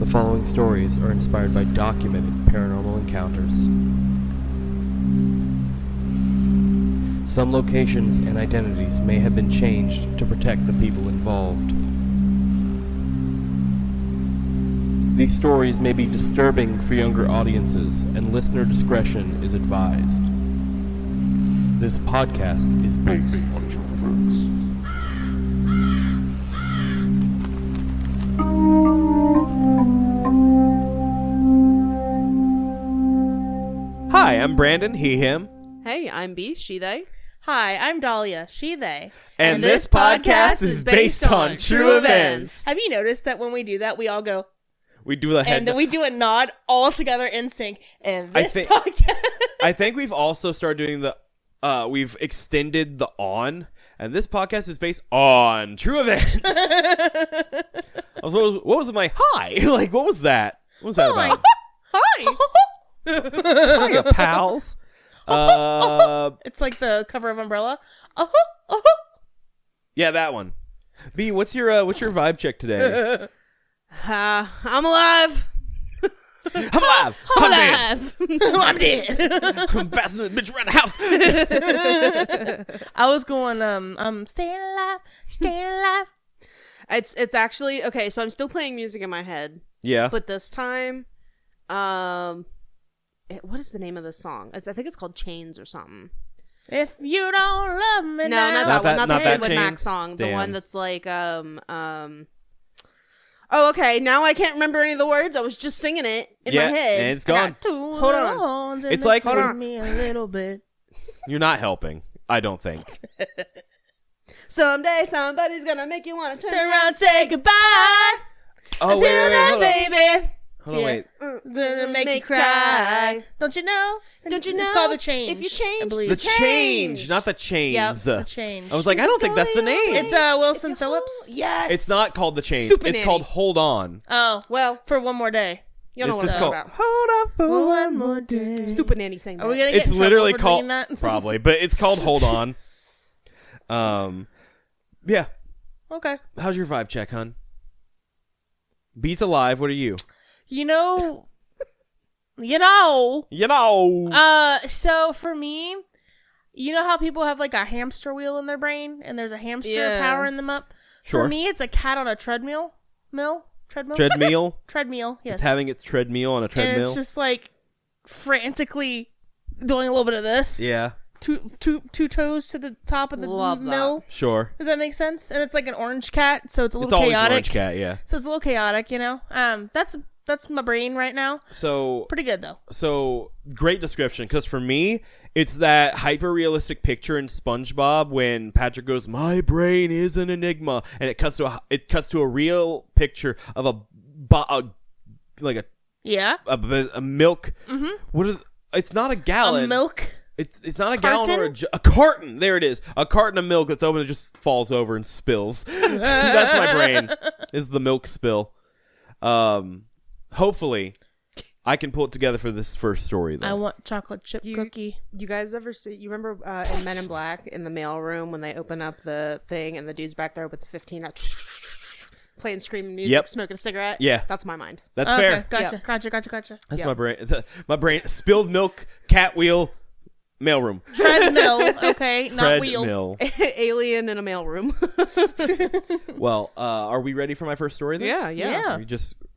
The following stories are inspired by documented paranormal encounters. Some locations and identities may have been changed to protect the people involved. These stories may be disturbing for younger audiences, and listener discretion is advised. This podcast is based on true events. Hi, I'm Brandon, he, him. Hey, I'm B, she, they. Hi, I'm Dahlia, she, they. And this podcast is based on true events. Have you noticed that when we do that, we all go, We do the head. and then we do a nod all together in sync, and this think- podcast... I think we've also started doing the, we've extended the on, and this podcast is based on true events. What was my hi? Like, what was that? What was that about? Hi! Hiya, pals. It's like the cover of Umbrella. Yeah, that one. B, what's your vibe check today? I'm alive. I'm alive. I'm dead. I'm dead. I'm faster than the bitch around the house. I was going, staying alive, staying alive. It's actually okay. So I'm still playing music in my head, Yeah. but this time, what is the name of this song? I think it's called Chains or something. If you don't love me No, now. not that one. Not the not that Fleetwood Mac Chains? song. The Damn. one that's like Oh, okay. Now I can't remember any of the words. I was just singing it in my head. And it's gone. Hold on. It's like- hold hold on me a little bit. You're not helping. I don't think. Someday somebody's gonna make you want to Turn around, say goodbye. Oh, Until then, hold on. baby. Hold on, wait. Then make you cry. Don't you know? Don't you know? It's called The Change. If you change, I believe. The change, not the chains. Yep, The Change. I was like, I don't think that's the name. It's Wilson Phillips. Yes. It's not called the change. Super It's Nanny. called Hold On. Oh, Well, for one more day. you know It's what just I'm called talking about. Hold On for One more day. Stupid nanny saying that. Are we gonna get It's in literally trouble for called doing that? probably, but it's called Hold On. Yeah. Okay. How's your vibe check, hun? B's alive. What are you? You know. You know. So for me, you know how people have like a hamster wheel in their brain, and there's a hamster powering them up. Sure. For me, it's a cat on a treadmill. Treadmill. Treadmill. Yes. It's having its treadmill on a And treadmill. it's just like frantically doing a little bit of this. Yeah. Two toes to the top of the Love that. mill. Sure. Does that make sense? And it's like an orange cat, so it's a It's little always an chaotic. orange cat. Yeah. So it's a little chaotic, you know. That's my brain right now. So Pretty good though. Great description, because for me, it's that hyper-realistic picture in SpongeBob when Patrick goes, "My brain is an enigma," and it cuts to a real picture of a Yeah. milk. Mm-hmm. What is? It's not a gallon. A milk. It's not a Carton? gallon or a carton. There it is. A carton of milk that's open and just falls over and spills. That's my brain. Is the milk spill. Hopefully, I can pull it together for this first story, though. I want chocolate chip cookie. You guys ever see? You remember in Men in Black in the mail room when they open up the thing and the dude's back there with the 15 playing screaming music, Yep. smoking a cigarette? Yeah. That's my mind. That's Okay, fair. Gotcha. Yep. Gotcha. That's Yep. my brain. My brain. Spilled milk, cat wheel, mailroom. Treadmill. Okay, not wheel. Treadmill. Alien in a mail room. Well, are we ready for my first story then? Yeah.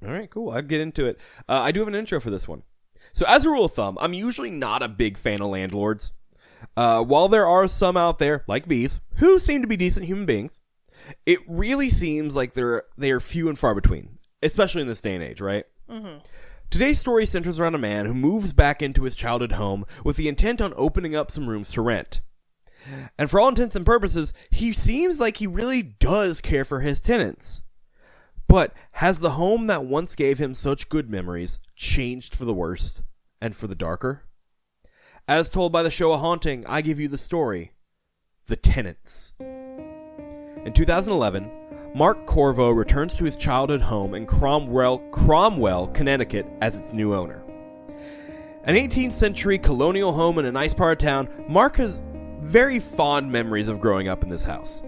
All right, cool. I'll get into it. I do have an intro for this one. So as a rule of thumb, I'm usually not a big fan of landlords. While there are some out there, like bees, who seem to be decent human beings, it really seems like they are few and far between, especially in this day and age, right? Mm-hmm. Today's story centers around a man who moves back into his childhood home with the intent on opening up some rooms to rent. And for all intents and purposes, he seems like he really does care for his tenants. But has the home that once gave him such good memories changed for the worse and for the darker? As told by the show A Haunting, I give you the story, The Tenants. In 2011, Mark Corvo returns to his childhood home in Cromwell, Connecticut as its new owner. An 18th century colonial home in a nice part of town, Mark has very fond memories of growing up in this house.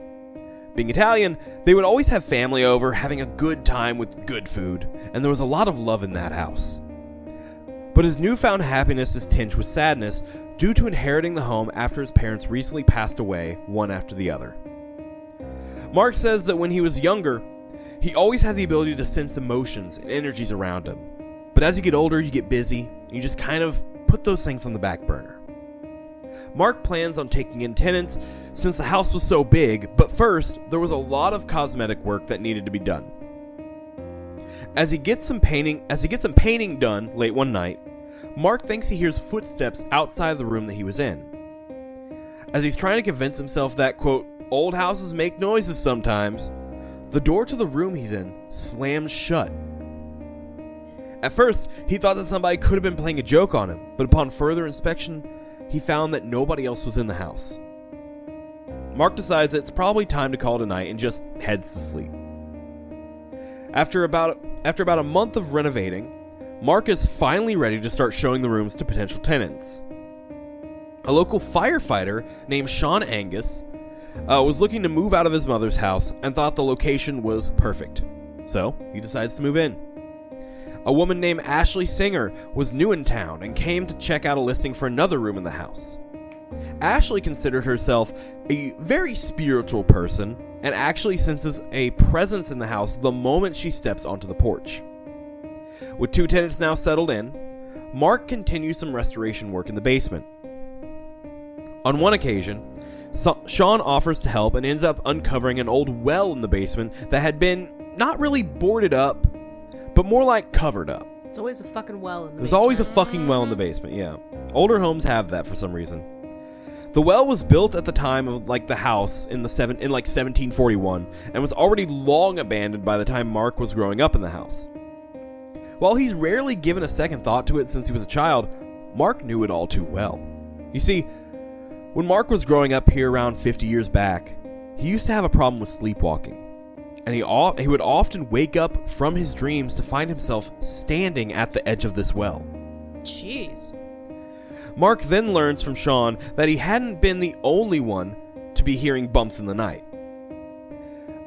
Being Italian, they would always have family over, having a good time with good food, and there was a lot of love in that house. But his newfound happiness is tinged with sadness due to inheriting the home after his parents recently passed away, one after the other. Mark says that when he was younger, he always had the ability to sense emotions and energies around him. But as you get older, you get busy, and you just kind of put those things on the back burner. Mark plans on taking in tenants since the house was so big, but first, there was a lot of cosmetic work that needed to be done. As he gets some painting done late one night, Mark thinks he hears footsteps outside the room that he was in. As he's trying to convince himself that, quote, old houses make noises sometimes, the door to the room he's in slams shut. At first, he thought that somebody could have been playing a joke on him, but upon further inspection, he found that nobody else was in the house. Mark decides that it's probably time to call it a night and just heads to sleep. After about a month of renovating, Mark is finally ready to start showing the rooms to potential tenants. A local firefighter named Sean Angus was looking to move out of his mother's house and thought the location was perfect. So, he decides to move in. A woman named Ashley Singer was new in town and came to check out a listing for another room in the house. Ashley considered herself a very spiritual person and actually senses a presence in the house the moment she steps onto the porch. With 2 tenants now settled in, Mark continues some restoration work in the basement. On one occasion, Sean offers to help and ends up uncovering an old well in the basement that had been not really boarded up, but more like covered up. It's always a fucking well in the basement. There's always a fucking well in the basement, yeah. Older homes have that for some reason. The well was built at the time of the house in 1741 and was already long abandoned by the time Mark was growing up in the house. While he's rarely given a second thought to it since he was a child, Mark knew it all too well. You see, when Mark was growing up here around 50 years back, he used to have a problem with sleepwalking. And he would often wake up from his dreams to find himself standing at the edge of this well. Jeez. Mark then learns from Sean that he hadn't been the only one to be hearing bumps in the night.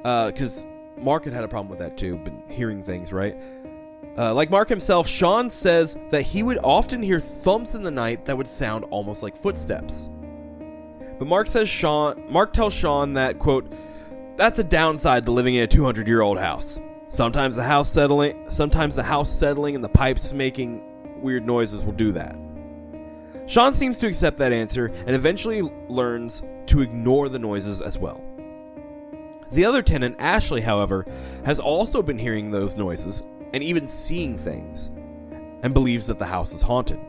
Because Mark had a problem with that too, but hearing things, right? Like Mark himself, Sean says that he would often hear thumps in the night that would sound almost like footsteps. But Mark tells Sean that, quote, that's a downside to living in a 200-year-old house. Sometimes the house settling and the pipes making weird noises will do that. Sean seems to accept that answer and eventually learns to ignore the noises as well. The other tenant, Ashley, however, has also been hearing those noises and even seeing things, and believes that the house is haunted.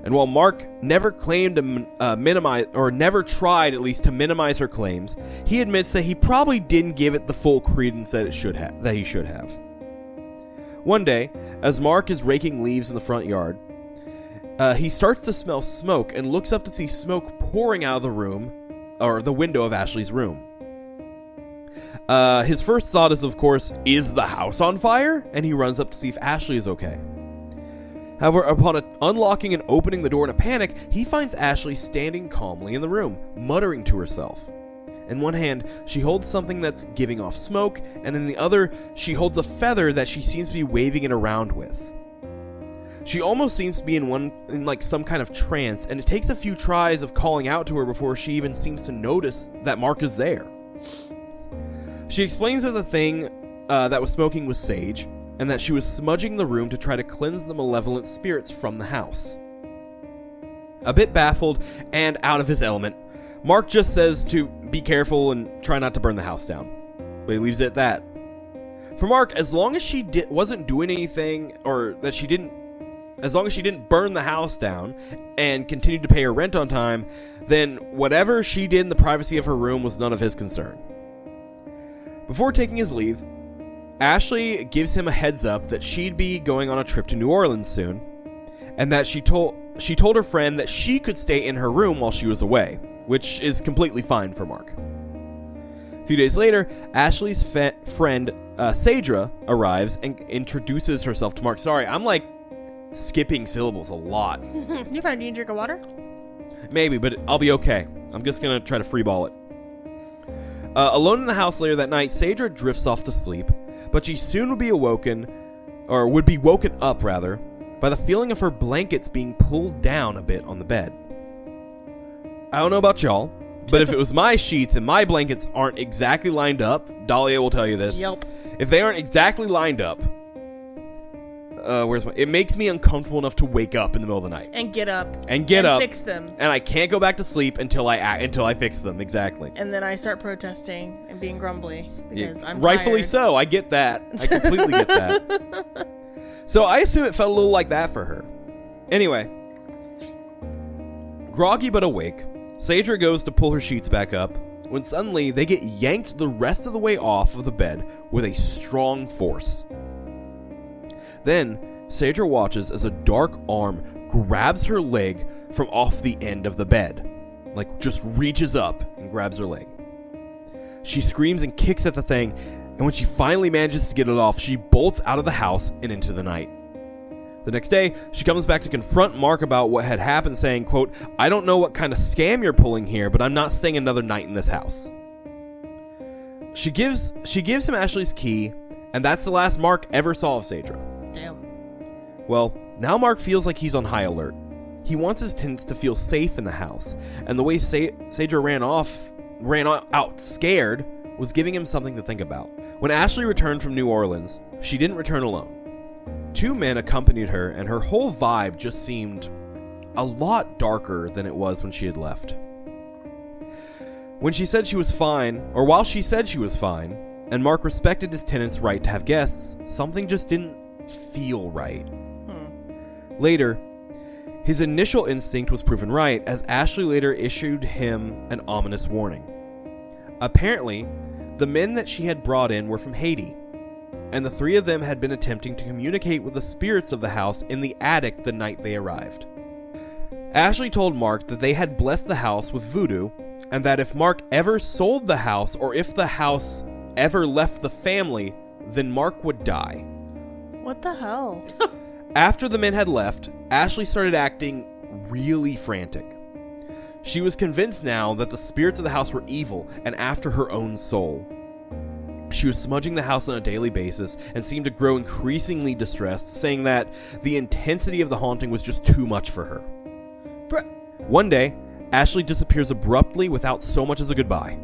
And while Mark never claimed to minimize, or never tried at least to minimize her claims, he admits that he probably didn't give it the full credence that he should have. One day, as Mark is raking leaves in the front yard, he starts to smell smoke and looks up to see smoke pouring out of the room, or the window of Ashley's room. His first thought is, of course, is the house on fire? And he runs up to see if Ashley is okay. However, upon unlocking and opening the door in a panic, he finds Ashley standing calmly in the room, muttering to herself. In one hand, she holds something that's giving off smoke, and in the other, she holds a feather that she seems to be waving it around with. She almost seems to be in some kind of trance, and it takes a few tries of calling out to her before she even seems to notice that Mark is there. She explains that the thing that was smoking was sage, and that she was smudging the room to try to cleanse the malevolent spirits from the house. A bit baffled and out of his element, Mark just says to be careful and try not to burn the house down. But he leaves it at that. For Mark, as long as she wasn't doing anything, as long as she didn't burn the house down and continued to pay her rent on time, then whatever she did in the privacy of her room was none of his concern. Before taking his leave, Ashley gives him a heads up that she'd be going on a trip to New Orleans soon, and that she told her friend that she could stay in her room while she was away, which is completely fine for Mark. A few days later, Ashley's friend Sadra arrives and introduces herself to Mark. Sorry, I'm skipping syllables a lot. You fine? Do you drink of water? Maybe, but I'll be okay. I'm just gonna try to freeball it. Alone in the house later that night, Sadra drifts off to sleep, but she soon would be woken up rather, by the feeling of her blankets being pulled down a bit on the bed. I don't know about y'all, but if it was my sheets and my blankets aren't exactly lined up, Dahlia will tell you this. Yep. If they aren't exactly lined up, it makes me uncomfortable enough to wake up in the middle of the night. And get up. And fix them. And I can't go back to sleep until I fix them, exactly. And then I start protesting and being grumbly because I'm rightfully tired. so. I get that. I completely get that. So I assume it felt a little like that for her. Anyway, groggy but awake, Sadra goes to pull her sheets back up when suddenly they get yanked the rest of the way off of the bed with a strong force. Then, Sadra watches as a dark arm grabs her leg from off the end of the bed. Like, just reaches up and grabs her leg. She screams and kicks at the thing, and when she finally manages to get it off, she bolts out of the house and into the night. The next day, she comes back to confront Mark about what had happened, saying, quote, "I don't know what kind of scam you're pulling here, but I'm not staying another night in this house." She gives him Ashley's key, and that's the last Mark ever saw of Sadra. Damn. Well, now Mark feels like he's on high alert. He wants his tenants to feel safe in the house, and the way Sadra ran out scared was giving him something to think about. When Ashley returned from New Orleans, she didn't return alone. 2 men accompanied her, and her whole vibe just seemed a lot darker than it was when she had left. While she said she was fine, and Mark respected his tenants' right to have guests, something just didn't feel right. Later, his initial instinct was proven right, as Ashley later issued him an ominous warning. Apparently, the men that she had brought in were from Haiti, and the 3 of them had been attempting to communicate with the spirits of the house in the attic the night they arrived. Ashley told Mark that they had blessed the house with voodoo, and that if Mark ever sold the house, or if the house ever left the family, then Mark would die. What the hell? After the men had left, Ashley started acting really frantic. She was convinced now that the spirits of the house were evil and after her own soul. She was smudging the house on a daily basis and seemed to grow increasingly distressed, saying that the intensity of the haunting was just too much for her. One day, Ashley disappears abruptly without so much as a goodbye.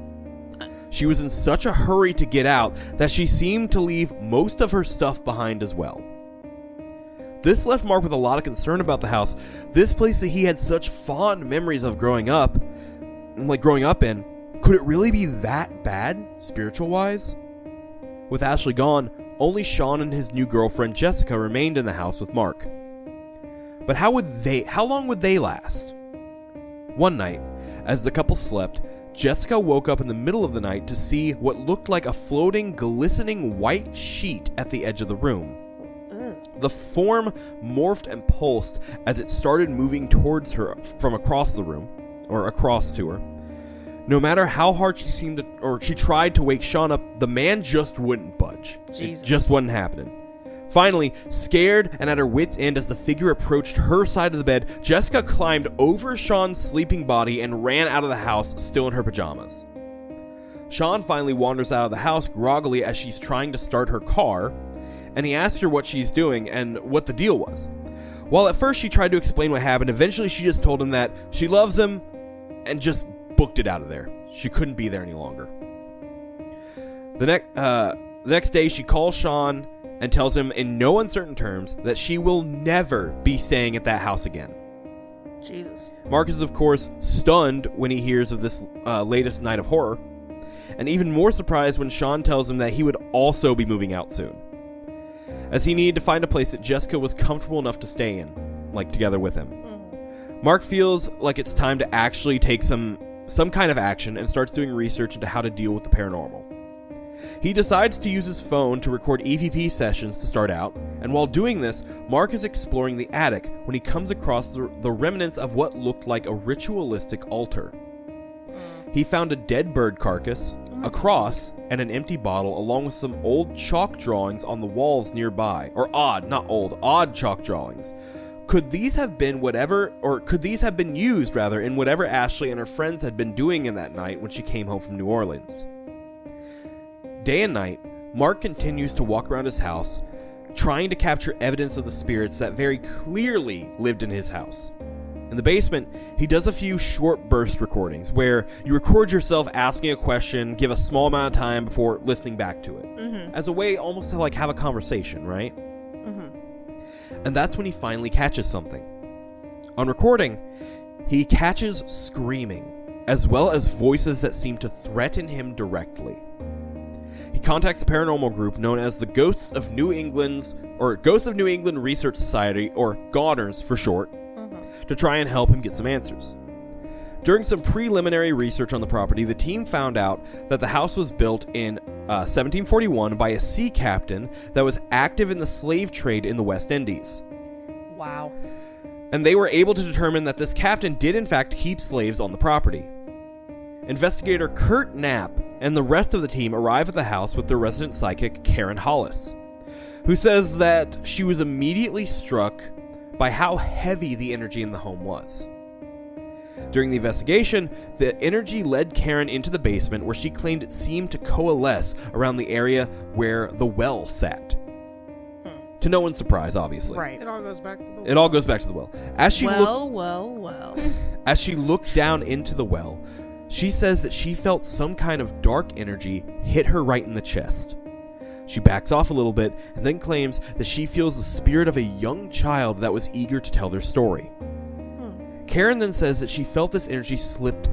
She was in such a hurry to get out that she seemed to leave most of her stuff behind as well. This left Mark with a lot of concern about the house, this place that he had such fond memories of growing up in. Could it really be that bad, spiritual-wise? With Ashley gone, only Sean and his new girlfriend Jessica remained in the house with Mark. But how long would they last? One night, as the couple slept, Jessica woke up in the middle of the night to see what looked like a floating, glistening white sheet at the edge of the room. The form morphed and pulsed as it started moving towards her from across the room, or across to her. No matter how hard she tried to wake Sean up, the man just wouldn't budge. Jesus. It just wasn't happening. Finally, scared and at her wit's end as the figure approached her side of the bed, Jessica climbed over Sean's sleeping body and ran out of the house, still in her pajamas. Sean finally wanders out of the house groggily as she's trying to start her car, and he asks her what she's doing and what the deal was. While at first she tried to explain what happened, eventually she just told him that she loves him and just booked it out of there. She couldn't be there any longer. The next day, she calls Sean and tells him in no uncertain terms that she will never be staying at that house again. Jesus. Mark is, of course, stunned when he hears of this latest night of horror, and even more surprised when Sean tells him that he would also be moving out soon, as he needed to find a place that Jessica was comfortable enough to stay in, together with him. Mark feels like it's time to actually take some kind of action and starts doing research into how to deal with the paranormal. He decides to use his phone to record EVP sessions to start out, and while doing this, Mark is exploring the attic when he comes across the remnants of what looked like a ritualistic altar. He found a dead bird carcass, a cross, and an empty bottle, along with some old chalk drawings on the walls nearby. Or odd chalk drawings. Could these have been used in whatever Ashley and her friends had been doing in that night when she came home from New Orleans? Day and night, Mark continues to walk around his house, trying to capture evidence of the spirits that very clearly lived in his house. In the basement, he does a few short burst recordings where you record yourself asking a question, give a small amount of time before listening back to it. As a way almost to like have a conversation, right? And that's when he finally catches something. On recording, he catches screaming, as well as voices that seem to threaten him directly. He contacts a paranormal group known as the Ghosts of New England Research Society, or Goners for short, to try and help him get some answers. During some preliminary research on the property, the team found out that the house was built in 1741 by a sea captain that was active in the slave trade in the West Indies. Wow. And they were able to determine that this captain did in fact keep slaves on the property. Investigator Kurt Knapp and the rest of the team arrive at the house with their resident psychic Karen Hollis, who says that she was immediately struck by how heavy the energy in the home was. During the investigation, the energy led Karen into the basement where she claimed it seemed to coalesce around the area where the well sat. To no one's surprise, obviously. Right. It all goes back to the It all goes back to the well. As she As she looked down into the well, she says that she felt some kind of dark energy hit her right in the chest. She backs off a little bit and then claims that she feels the spirit of a young child that was eager to tell their story. Karen then says that she felt this energy slip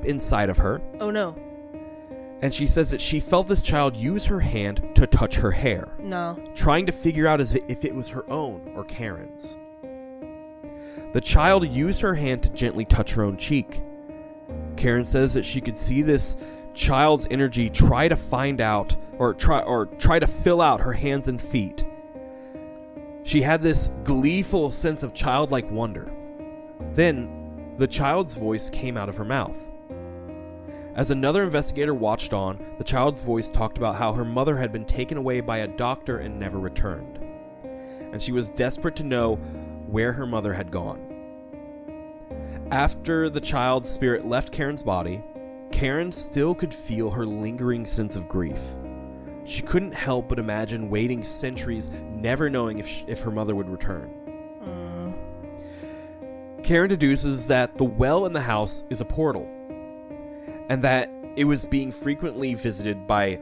inside of her. Oh no. And she says that she felt this child use her hand to touch her hair. No. Trying to figure out if it was her own or Karen's. The child used her hand to gently touch her own cheek. Karen says that she could see this child's energy try to find out or try to fill out her hands and feet. She had this gleeful sense of childlike wonder. Then the child's voice came out of her mouth. As another investigator watched on, the child's voice talked about how her mother had been taken away by a doctor and never returned, and she was desperate to know where her mother had gone. After the child's spirit left Karen's body, Karen still could feel her lingering sense of grief. She couldn't help but imagine waiting centuries, never knowing if her mother would return. Karen deduces that the well in the house is a portal, and that it was being frequently visited by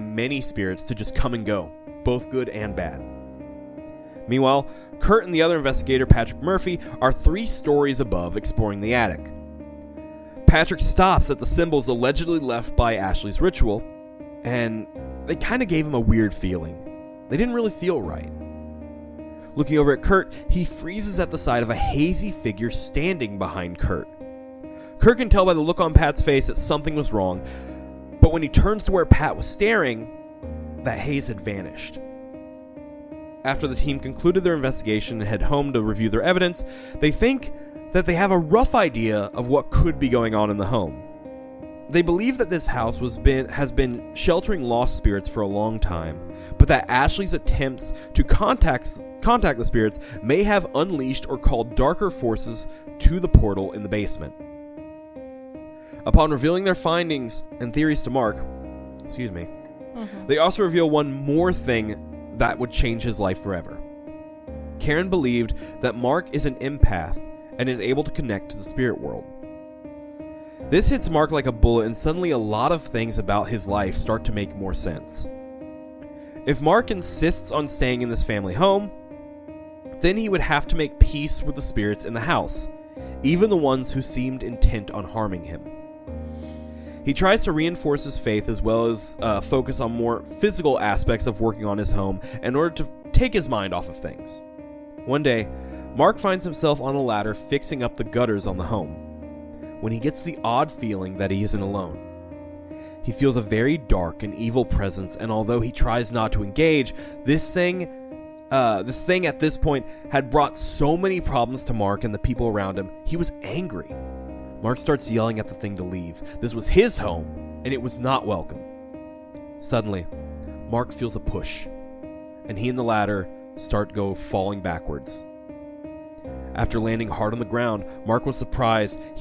many spirits to just come and go, both good and bad. Meanwhile, Kurt and the other investigator, Patrick Murphy, are 3 stories above exploring the attic. Patrick stops at the symbols allegedly left by Ashley's ritual, and they kind of gave him a weird feeling. They didn't really feel right. Looking over at Kurt, he freezes at the sight of a hazy figure standing behind Kurt. Kurt can tell by the look on Pat's face that something was wrong, but when he turns to where Pat was staring, that haze had vanished. After the team concluded their investigation and head home to review their evidence, they think that they have a rough idea of what could be going on in the home. They believe that this house has been sheltering lost spirits for a long time, but that Ashley's attempts to contact the spirits may have unleashed or called darker forces to the portal in the basement. Upon revealing their findings and theories to Mark, they also reveal one more thing that would change his life forever. Karen believed that Mark is an empath and is able to connect to the spirit world. This hits Mark like a bullet, and suddenly a lot of things about his life start to make more sense. If Mark insists on staying in this family home, then he would have to make peace with the spirits in the house, even the ones who seemed intent on harming him. He tries to reinforce his faith as well as focus on more physical aspects of working on his home in order to take his mind off of things. One day, Mark finds himself on a ladder fixing up the gutters on the home, when he gets the odd feeling that he isn't alone. He feels a very dark and evil presence, and although he tries not to engage, this thing at this point had brought so many problems to Mark and the people around him, he was angry. Mark starts yelling at the thing to leave. This was his home, and it was not welcome. Suddenly, Mark feels a push, and he and the ladder start falling backwards. After landing hard on the ground, Mark was surprised that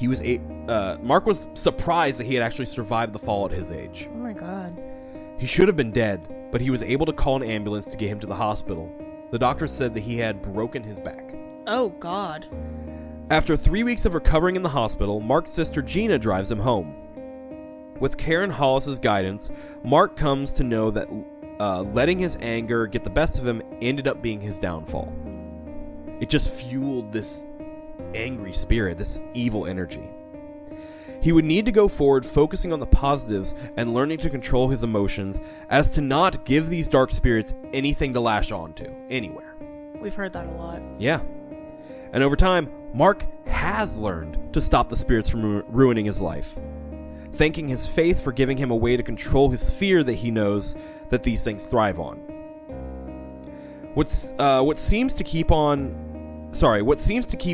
he had actually survived the fall at his age. Oh my god. He should have been dead, but he was able to call an ambulance to get him to the hospital. The doctor said that he had broken his back. Oh, God. After 3 weeks of recovering in the hospital, Mark's sister Gina drives him home. With Karen Hollis's guidance, Mark comes to know that letting his anger get the best of him ended up being his downfall. It just fueled this angry spirit, this evil energy. He would need to go forward focusing on the positives and learning to control his emotions as to not give these dark spirits anything to lash onto, anywhere. We've heard that a lot. Yeah. And over time, Mark has learned to stop the spirits from ruining his life, thanking his faith for giving him a way to control his fear that he knows that these things thrive on. What seems to keep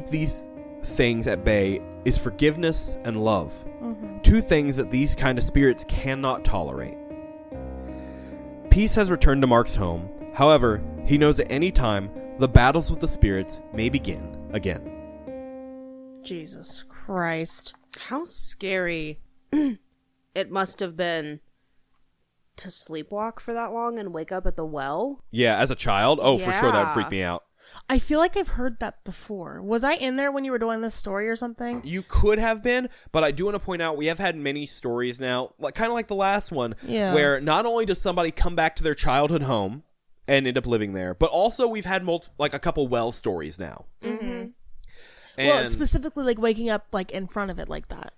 these things at bay is forgiveness and love. Mm-hmm. Two things that these kind of spirits cannot tolerate. Peace has returned to Mark's home. However, he knows at any time the battles with the spirits may begin again. Jesus Christ. How scary it must have been to sleepwalk for that long and wake up at the well. Yeah, as a child? Oh, for sure, that would Yeah. freak me out. I feel like I've heard that before. Was I in there when you were doing this story or something? You could have been, but I do want to point out we have had many stories now, kind of like the last one, where not only does somebody come back to their childhood home and end up living there, but also we've had a couple well stories now. Mm-hmm. And, well, specifically like waking up like in front of it like that.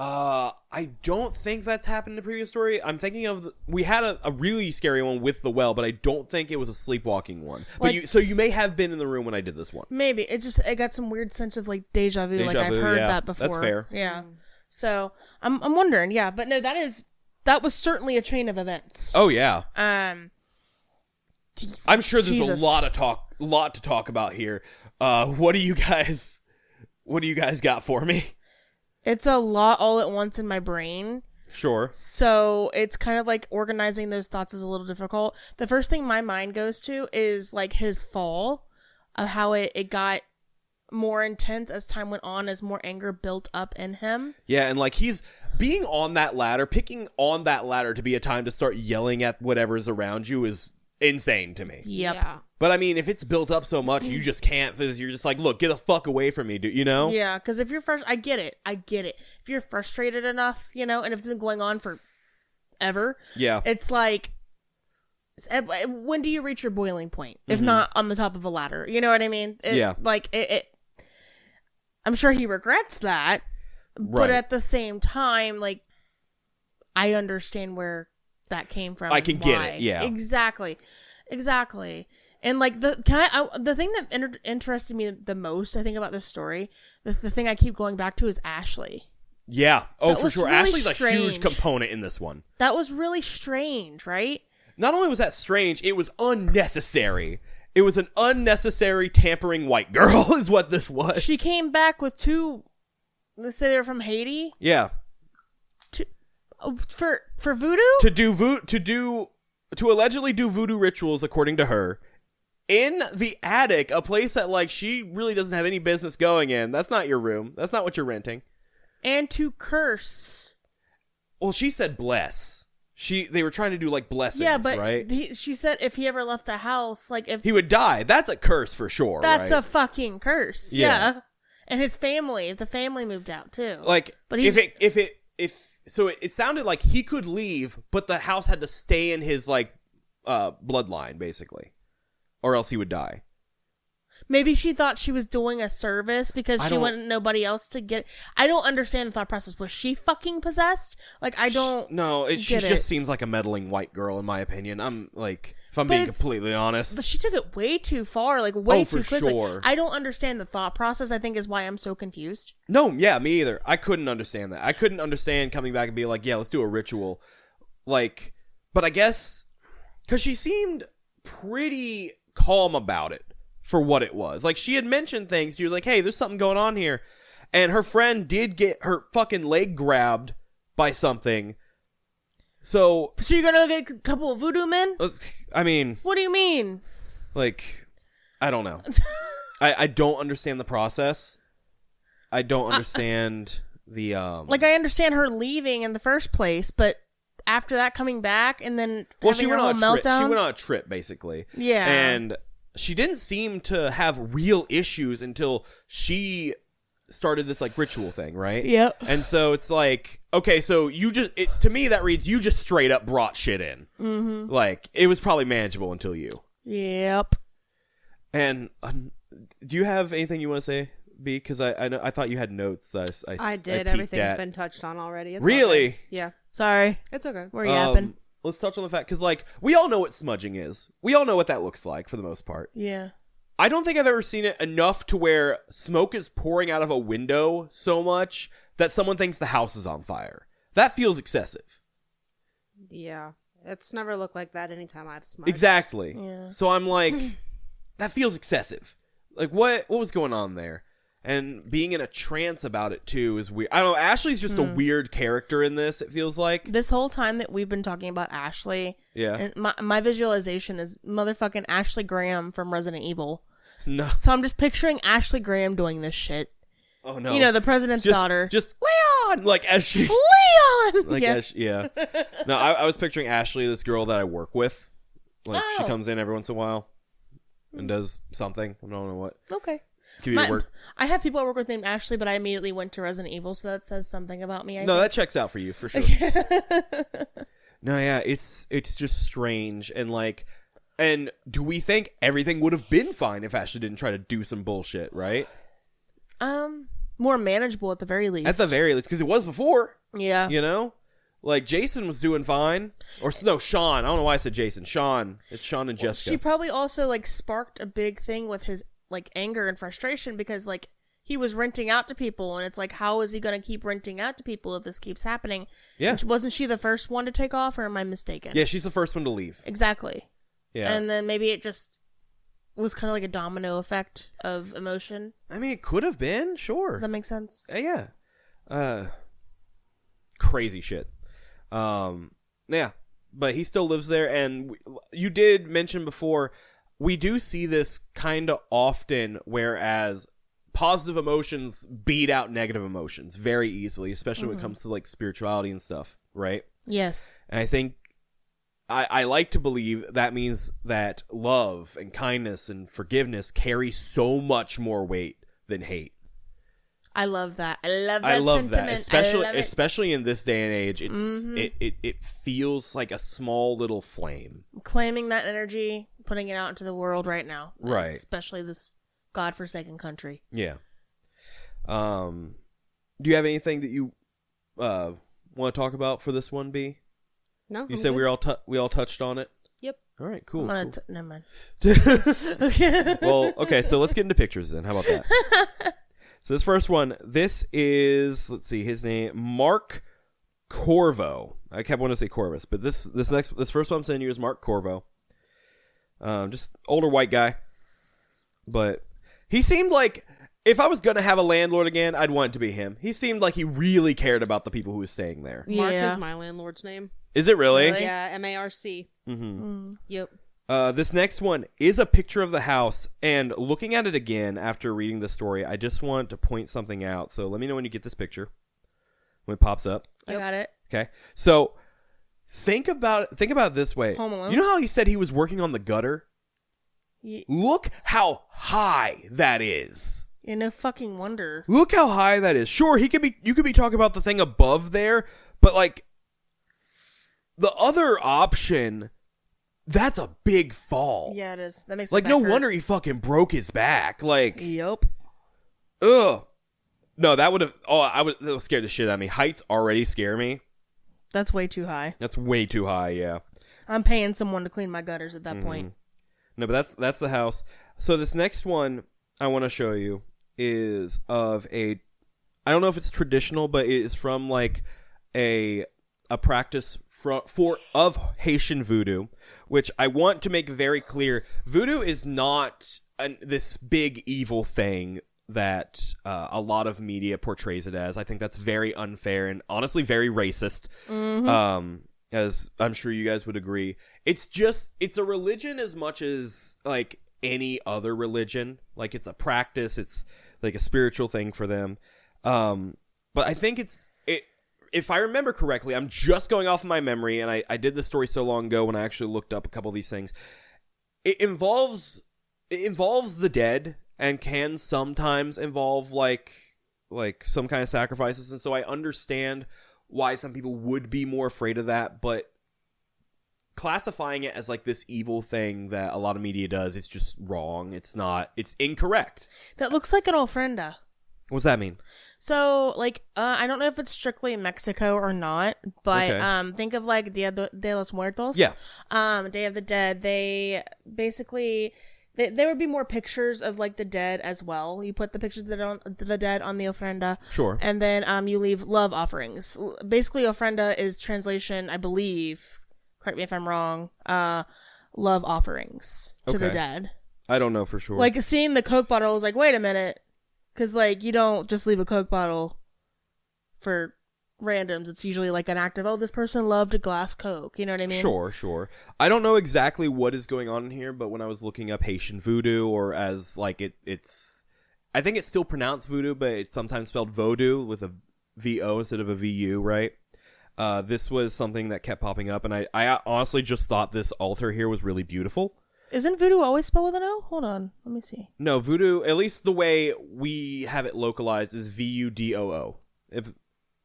I don't think that's happened in the previous story. I'm thinking of we had a really scary one with the well, but I don't think it was a sleepwalking one. But so you may have been in the room when I did this one. Maybe it got some weird sense of like deja vu. Like I've heard that before. That's fair. Yeah. So I'm wondering. Yeah, but no, that was certainly a chain of events. Oh yeah. I'm sure there's a lot to talk about here. What do you guys got for me? It's a lot all at once in my brain. Sure. So it's kind of like organizing those thoughts is a little difficult. The first thing my mind goes to is like his fall, of how it got more intense as time went on, as more anger built up in him. Yeah, and like he's being on that ladder, picking on that ladder to be a time to start yelling at whatever's around you is insane to me. Yep. Yeah. But I mean, if it's built up so much, you just can't, because you're just like, look, get the fuck away from me, dude, you know? Yeah, because if you're I get it. If you're frustrated enough, and if it's been going on for ever, yeah, it's like, when do you reach your boiling point? If not on the top of a ladder, you know what I mean? Yeah. Like, I'm sure he regrets that, but Right. at the same time, like, I understand where that came from. I can and get why. it, yeah. Exactly. And like the thing that interested me the most, I think, about this story, the thing I keep going back to is Ashley. Yeah. Oh, That for was sure. really Ashley's a huge strange. component in this one. That was really strange, right? Not only was that strange, it was unnecessary. It was an unnecessary tampering white girl is what this was. She came back with two, let's say they're from Haiti, Yeah. for voodoo? To allegedly do voodoo rituals, according to her, in the attic, a place that like she really doesn't have any business going in. That's not your room. That's not what you're renting. And to curse. Well, she said bless. They were trying to do like blessings, Yeah, but right? she said if he ever left the house, like if He would die. That's a curse for sure. that's right? a fucking curse. Yeah. Yeah. And his family, if the family moved out too. Like, But it sounded like he could leave, but the house had to stay in his like bloodline, basically, or else he would die. Maybe she thought she was doing a service because she wanted nobody else to get. I don't understand the thought process. Was she fucking possessed? Like, I don't. No, she get just it. seems like a meddling white girl, in my opinion. I'm like, if I'm being completely honest. But she took it way too far, like way too for quickly. sure. I don't understand the thought process. I think is why I'm so confused. No, yeah, me either. I couldn't understand that. I couldn't understand coming back and being like, yeah, let's do a ritual. Like, but I guess because she seemed pretty calm about it for what it was. Like, she had mentioned things. She was like, hey, there's something going on here. And her friend did get her fucking leg grabbed by something. So you're gonna get a couple of voodoo men? I mean, What do you mean? like, I don't know. I don't understand the process. I don't understand the Like, I understand her leaving in the first place, but after that coming back and then Well, having she went her on whole a trip. meltdown. She went on a trip, basically. Yeah. And she didn't seem to have real issues until she started this like ritual thing, right? Yep. And so it's like, okay, so you just to me that reads you just straight up brought shit in. Mm-hmm. Like it was probably manageable until you. Yep. And do you have anything you want to say, B? Because I thought you had notes. I did. peeked Everything's at. been touched on already. It's Really? okay. Yeah. Sorry. It's okay. We're yapping. Let's touch on the fact because like we all know what smudging is. We all know what that looks like for the most part. Yeah. I don't think I've ever seen it enough to where smoke is pouring out of a window so much that someone thinks the house is on fire. That feels excessive. Yeah. It's never looked like that anytime I've smudged. Exactly. Yeah. So I'm like, that feels excessive. Like, what was going on there? And being in a trance about it, too, is weird. I don't know. Ashley's just a weird character in this, it feels like. This whole time that we've been talking about Ashley, Yeah. and my visualization is motherfucking Ashley Graham from Resident Evil. No. So I'm just picturing Ashley Graham doing this shit. Oh, no. You know, the president's daughter. Just Leon! Like, as she... Leon! Like, yeah. yeah. No, I was picturing Ashley, this girl that I work with. Like, she Oh. comes in every once in a while and does something. I don't know what. Okay. Give you work. I have people I work with named Ashley, but I immediately went to Resident Evil, so that says something about me. I No, think. that checks out for you, for sure. No, yeah, it's just strange. And, like... And do we think everything would have been fine if Ashley didn't try to do some bullshit, right? More manageable at the very least. At the very least, because it was before, Yeah. you know? Like, Jason was doing fine. Or, no, Sean. I don't know why I said Jason. Sean. It's Sean and Jessica. She probably also, like, sparked a big thing with his, like, anger and frustration because, like, he was renting out to people, and it's like, how is he going to keep renting out to people if this keeps happening? Yeah. And wasn't she the first one to take off, or am I mistaken? Yeah, she's the first one to leave. Exactly. Yeah. And then maybe it just was kind of like a domino effect of emotion. I mean, it could have been, sure. Does that make sense? Yeah. Crazy shit. Yeah. But he still lives there, and you did mention before, we do see this kind of often, whereas positive emotions beat out negative emotions very easily, especially when it comes to, like, spirituality and stuff, right? Yes. And I think I like to believe that means that love and kindness and forgiveness carry so much more weight than hate. I love that. I love that I love sentiment. that, especially I love it. especially in this day and age. It's it feels like a small little flame. Claiming that energy, putting it out into the world right now. Right. Especially this godforsaken country. Yeah. Do you have anything that you want to talk about for this one, B? No. You I'm said good. we all touched on it. Yep. All right, cool. I'm gonna never mind. Well, okay, so let's get into pictures then. How about that? So this first one, this is, let's see, his name, Mark Corvo. I kept wanting to say Corvus, but this first one I'm sending you is Mark Corvo. Just older white guy. But he seemed like, if I was going to have a landlord again, I'd want it to be him. He seemed like he really cared about the people who were staying there. Mark Yeah. is my landlord's name. Is it really? Really? Yeah, M-A-R-C. Mm-hmm. Yep. This next one is a picture of the house, and looking at it again after reading the story, I just want to point something out. So let me know when you get this picture, when it pops up. I got it. Okay, so think about it this way. Home Alone? You know how he said he was working on the gutter? Look how high that is. Yeah, no fucking wonder. Look how high that is. Sure, you could be talking about the thing above there, but like the other option, that's a big fall. Yeah, it is. That makes Like, my no back hurt. wonder he fucking broke his back. Like, Yep. ugh. No, that would have. Oh, that was scared the shit out of me. Heights already scare me. That's way too high. That's way too high. Yeah. I'm paying someone to clean my gutters at that point. No, but that's the house. So this next one I want to show you is of a. I don't know if it's traditional, but it is from like a practice of Haitian voodoo, which I want to make very clear. Voodoo is not this big evil thing that a lot of media portrays it as. I think that's very unfair and honestly very racist. As I'm sure you guys would agree. It's a religion as much as like any other religion. Like it's a practice. It's like a spiritual thing for them. But I think if I remember correctly, I'm just going off of my memory, and I did this story so long ago when I actually looked up a couple of these things. It involves the dead and can sometimes involve like some kind of sacrifices, and so I understand why some people would be more afraid of that, but classifying it as like this evil thing that a lot of media does, it's just wrong. It's not. It's incorrect. That looks like an ofrenda. What's that mean? So, like, I don't know if it's strictly in Mexico or not, but Okay. think of like Dia de los Muertos. Yeah. Day of the Dead. They basically there would be more pictures of like the dead as well. You put the pictures of the dead on the ofrenda. Sure. And then you leave love offerings. Basically, ofrenda is translation, I believe. Correct me if I'm wrong. Love offerings to the Okay. dead. I don't know for sure. Like seeing the Coke bottle, I was like, wait a minute. Because, like, you don't just leave a Coke bottle for randoms. It's usually like an act of, oh, this person loved a glass Coke. You know what I mean? Sure. I don't know exactly what is going on in here, but when I was looking up Haitian voodoo, or as like it's, I think it's still pronounced voodoo, but it's sometimes spelled voodoo with a V-O instead of a V-U, right? This was something that kept popping up, and I honestly just thought this altar here was really beautiful. Isn't voodoo always spelled with an O? Hold on. Let me see. No, voodoo, at least the way we have it localized, is V-U-D-O-O. If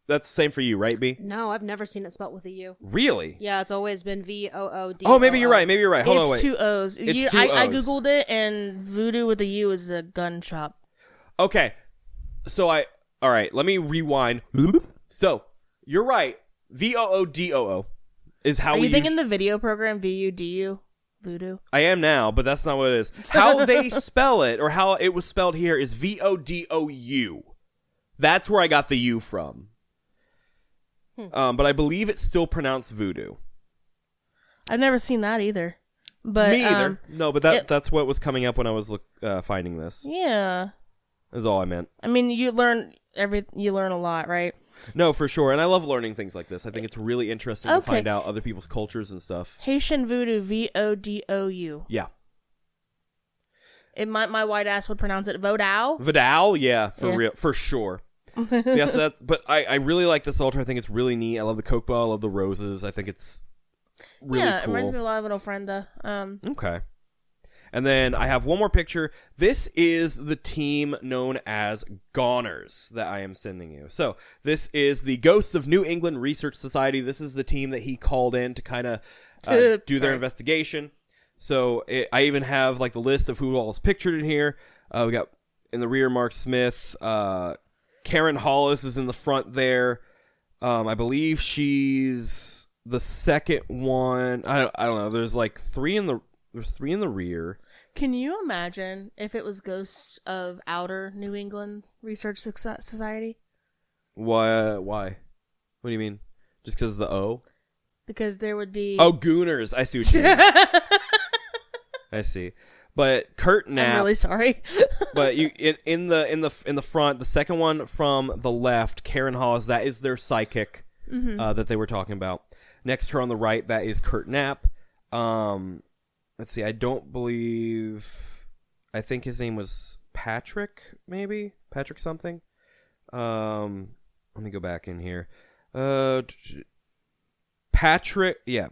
that's the same for you, right, B? No, I've never seen it spelled with a U. Really? Yeah, it's always been VOOD. Oh, maybe you're right. Hold on, It's wait. 2 O's. It's 2 I O's. Googled it, and voodoo with a U is a gun shop. Okay, so all right, let me rewind. So, you're right. VOODOO is how Are we you thinking the video program VUDU? Voodoo? I am now, but that's not what it is. How they spell it, or how it was spelled here, is VODOU. That's where I got the U from. But I believe it's still pronounced voodoo. I've never seen that either. But Me either. No, but that's what was coming up when I was finding this. Yeah. Is all I meant. I mean, you learn a lot, right? No, for sure. And I love learning things like this. I think it's really interesting to Okay. find out other people's cultures and stuff. Haitian voodoo, VODOU. Yeah. My white ass would pronounce it Vodou. Vidal, yeah, for Yeah. real, for sure. Yes, but I really like this altar. I think it's really neat. I love the Coke bottle. I love the roses. I think it's really Yeah, cool. it reminds me a lot of an ofrenda. Okay. And then I have one more picture. This is the team known as Goners that I am sending you. So this is the Ghosts of New England Research Society. This is the team that he called in to kind of do their investigation. So I even have like the list of who all is pictured in here. We got in the rear Mark Smith. Karen Hollis is in the front there. I believe she's the second one. I don't know. There's like three in the rear. Can you imagine if it was Ghosts of Outer New England Research Society? Why? What do you mean? Just because of the O? Because there would be... Oh, Gooners. I see what you mean. I see. But Kurt Knapp. I'm really sorry. But you in the front, the second one from the left, Karen Hollis, that is their psychic that they were talking about. Next to her on the right, that is Kurt Knapp. Let's see. I think his name was Patrick, maybe Patrick something. Let me go back in here. Patrick, yeah.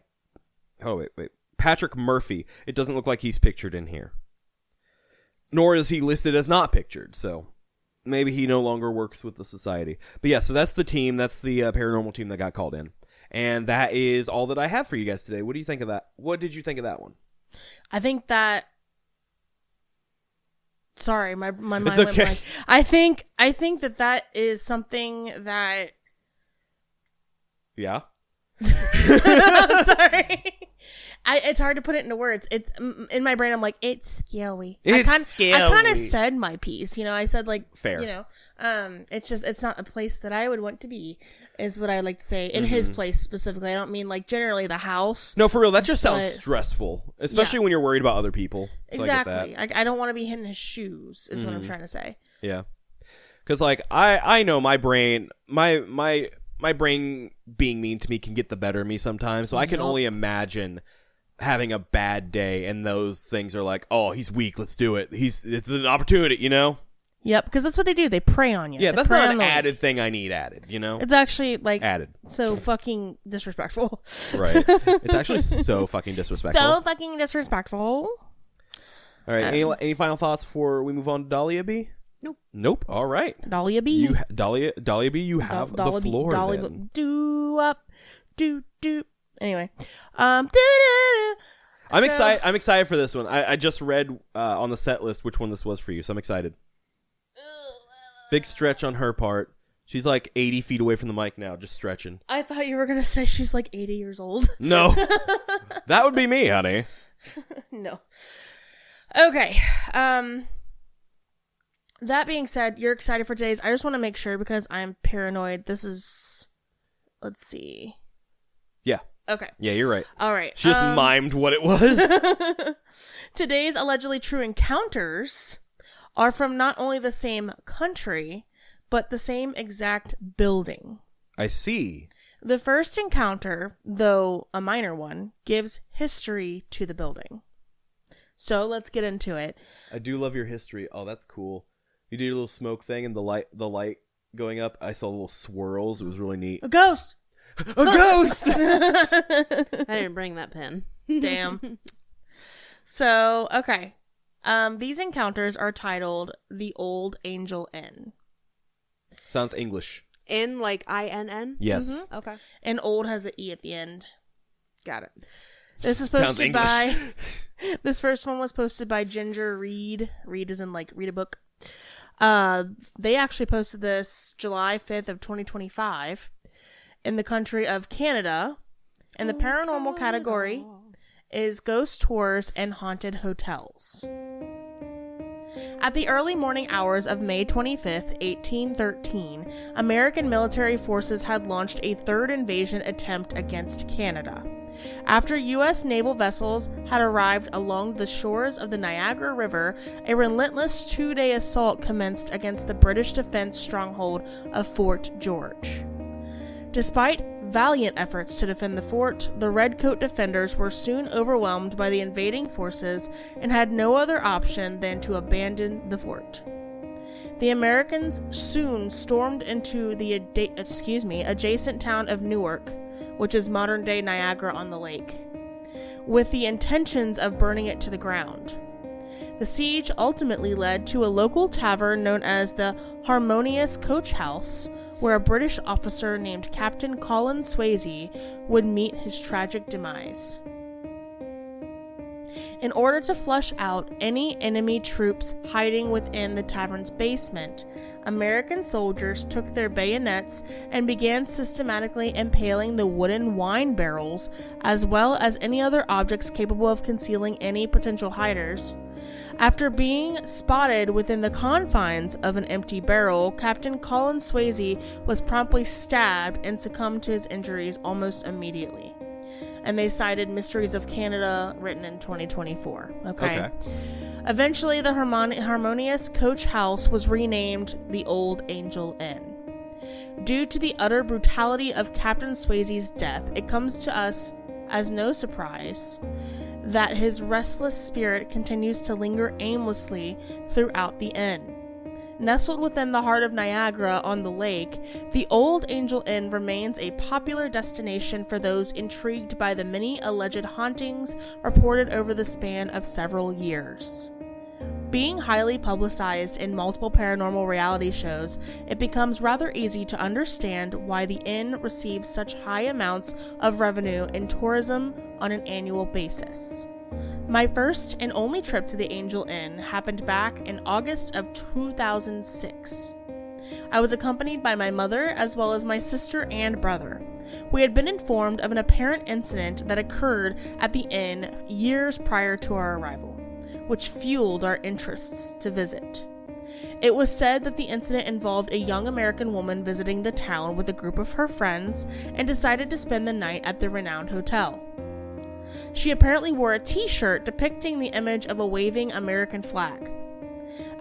Oh wait. Patrick Murphy. It doesn't look like he's pictured in here. Nor is he listed as not pictured, so maybe he no longer works with the society. But yeah, so that's the team. That's the paranormal team that got called in. And that is all that I have for you guys today. What do you think of that? What did you think of that one? I think that... Sorry, my mind It's went okay. blank. I think that is something that... Yeah? I'm sorry. It's hard to put it into words. It's in my brain. I'm like, it's scary. I kind scary. of said my piece. You know, I said like, Fair. You know, it's not a place that I would want to be. Is what I like to say in his place specifically. I don't mean like generally the house. No, for real. That just sounds But- stressful, especially when you're worried about other people. So Exactly. I get that. I don't want to be in his shoes. Is what I'm trying to say. Yeah. Because like I know my brain, my brain being mean to me can get the better of me sometimes. So I can Yup. only imagine having a bad day and those things are like, oh, he's weak, let's do it. It's an opportunity, you know? Yep, because that's what they do. They prey on you. Yeah, They that's prey not on an the added thing I need added, you know? It's actually like added. so fucking disrespectful. Right. It's actually so fucking disrespectful. So fucking disrespectful. All right, any final thoughts before we move on to Dahlia B? Nope. All right. Dahlia B. Dahlia B, you have the floor then. Do up. Do. Anyway. I'm excited for this one. I just read on the set list which one this was for you, so I'm excited. Big stretch on her part. She's like 80 feet away from the mic now, just stretching. I thought you were going to say she's like 80 years old. No. That would be me, honey. No. Okay. That being said, you're excited for today's. I just want to make sure because I'm paranoid. This is... Let's see. Yeah. Okay. Yeah, you're right. All right. She just mimed what it was. Today's allegedly true encounters are from not only the same country, but the same exact building. I see. The first encounter, though a minor one, gives history to the building. So let's get into it. I do love your history. Oh, that's cool. You did a little smoke thing and the light going up. I saw little swirls. It was really neat. A ghost! A ghost! I didn't bring that pen. Damn. So, okay. These encounters are titled The Olde Angel Inn. Sounds English. In like INN? Yes. Mm-hmm. Okay. And old has an E at the end. Got it. This is posted by... This first one was posted by Ginger Reed. Read as in like read a book. They actually posted this July 5th of 2025 in the country of Canada. And the paranormal category is ghost tours and haunted hotels. At the early morning hours of May 25th, 1813, American military forces had launched a third invasion attempt against Canada. After U.S. naval vessels had arrived along the shores of the Niagara River, a relentless two-day assault commenced against the British defense stronghold of Fort George. Despite valiant efforts to defend the fort, the Redcoat defenders were soon overwhelmed by the invading forces and had no other option than to abandon the fort. The Americans soon stormed into the adjacent town of Newark, which is modern-day Niagara-on-the-Lake, with the intentions of burning it to the ground. The siege ultimately led to a local tavern known as the Harmonious Coach House, where a British officer named Captain Colin Swayze would meet his tragic demise. In order to flush out any enemy troops hiding within the tavern's basement, American soldiers took their bayonets and began systematically impaling the wooden wine barrels, as well as any other objects capable of concealing any potential hiders. After being spotted within the confines of an empty barrel, Captain Colin Swayze was promptly stabbed and succumbed to his injuries almost immediately. And they cited Mysteries of Canada, written in 2024. Okay. Eventually, the Harmonious Coach House was renamed the Olde Angel Inn. Due to the utter brutality of Captain Swayze's death, it comes to us as no surprise that his restless spirit continues to linger aimlessly throughout the inn. Nestled within the heart of Niagara on the lake, the Olde Angel Inn remains a popular destination for those intrigued by the many alleged hauntings reported over the span of several years. Being highly publicized in multiple paranormal reality shows, it becomes rather easy to understand why the inn receives such high amounts of revenue in tourism on an annual basis. My first and only trip to the Angel Inn happened back in August of 2006. I was accompanied by my mother as well as my sister and brother. We had been informed of an apparent incident that occurred at the inn years prior to our arrival, which fueled our interests to visit. It was said that the incident involved a young American woman visiting the town with a group of her friends and decided to spend the night at the renowned hotel. She apparently wore a t-shirt depicting the image of a waving American flag.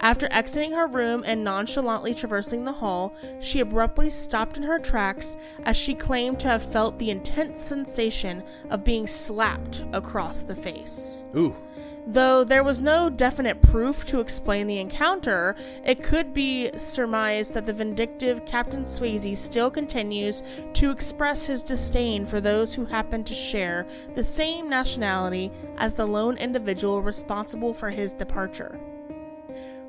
After exiting her room and nonchalantly traversing the hall, she abruptly stopped in her tracks as she claimed to have felt the intense sensation of being slapped across the face. Ooh. Though there was no definite proof to explain the encounter, it could be surmised that the vindictive Captain Swayze still continues to express his disdain for those who happen to share the same nationality as the lone individual responsible for his departure.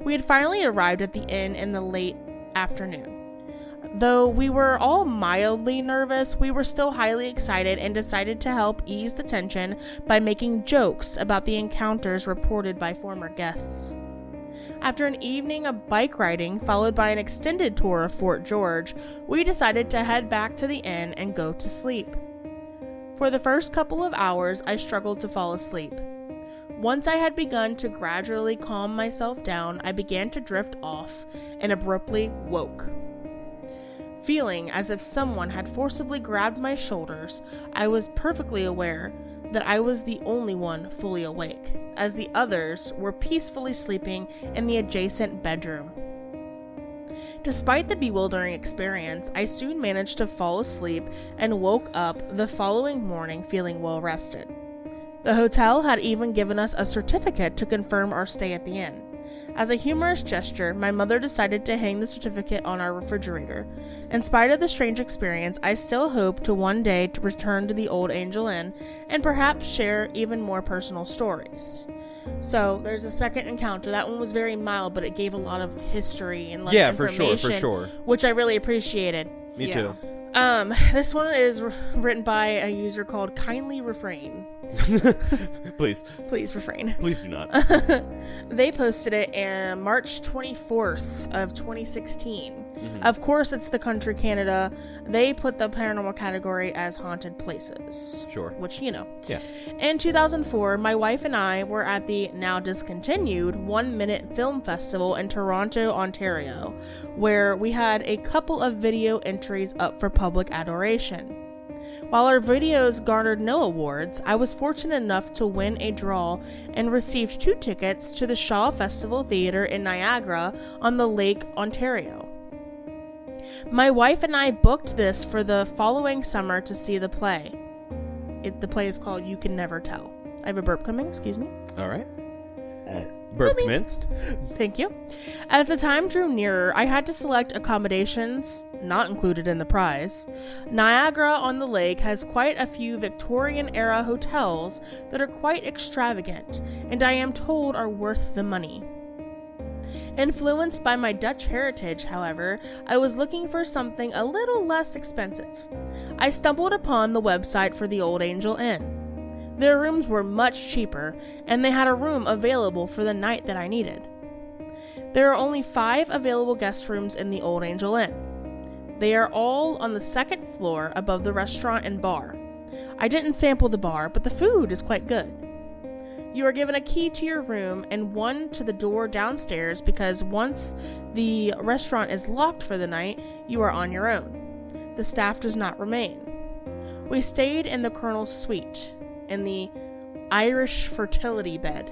We had finally arrived at the inn in the late afternoon. Though we were all mildly nervous, we were still highly excited and decided to help ease the tension by making jokes about the encounters reported by former guests. After an evening of bike riding, followed by an extended tour of Fort George, we decided to head back to the inn and go to sleep. For the first couple of hours, I struggled to fall asleep. Once I had begun to gradually calm myself down, I began to drift off and abruptly woke. Feeling as if someone had forcibly grabbed my shoulders, I was perfectly aware that I was the only one fully awake, as the others were peacefully sleeping in the adjacent bedroom. Despite the bewildering experience, I soon managed to fall asleep and woke up the following morning feeling well rested. The hotel had even given us a certificate to confirm our stay at the inn. As a humorous gesture, my mother decided to hang the certificate on our refrigerator. In spite of the strange experience, I still hope to one day to return to the Olde Angel Inn and perhaps share even more personal stories. So there's a second encounter. That one was very mild, but it gave a lot of history and information, for sure. which I really appreciated. Me too. This one is written by a user called Kindly Refrain. Please refrain. Please do not. They posted it on March 24th of 2016. Mm-hmm. Of course, it's the country Canada. They put the paranormal category as haunted places. Sure. Which, Yeah. In 2004, my wife and I were at the now discontinued 1 Minute Film Festival in Toronto, Ontario, where we had a couple of video entries up for public adoration. While our videos garnered no awards, I was fortunate enough to win a draw and received 2 tickets to the Shaw Festival Theatre in Niagara on the Lake, Ontario. My wife and I booked this for the following summer to see the play. The play is called You Can Never Tell. I have a burp coming, excuse me. All right. Burp commenced. Thank you. As the time drew nearer, I had to select accommodations, not included in the prize. Niagara-on-the-Lake has quite a few Victorian-era hotels that are quite extravagant, and I am told are worth the money. Influenced by my Dutch heritage, however, I was looking for something a little less expensive. I stumbled upon the website for the Olde Angel Inn. Their rooms were much cheaper, and they had a room available for the night that I needed. There are only 5 available guest rooms in the Olde Angel Inn. They are all on the 2nd floor above the restaurant and bar. I didn't sample the bar, but the food is quite good. You are given a key to your room and one to the door downstairs because once the restaurant is locked for the night, you are on your own. The staff does not remain. We stayed in the Colonel's suite, in the Irish fertility bed.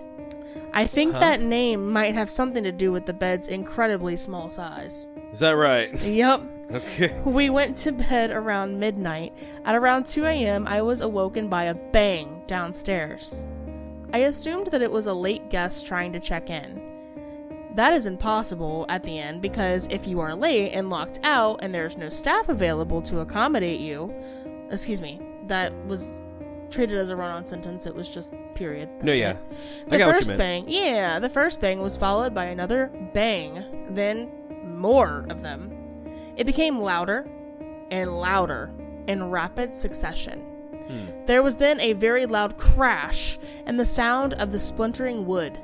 I think that name might have something to do with the bed's incredibly small size. Is that right? Yep. Okay. We went to bed around midnight. At around 2 a.m., I was awoken by a bang downstairs. I assumed that it was a late guest trying to check in. That is impossible at the end because if you are late and locked out and there's no staff available to accommodate you, that was treated as a run-on sentence. It was just period. That's it. I got what you meant. The first bang was followed by another bang, then more of them. It became louder and louder in rapid succession. There was then a very loud crash and the sound of the splintering wood.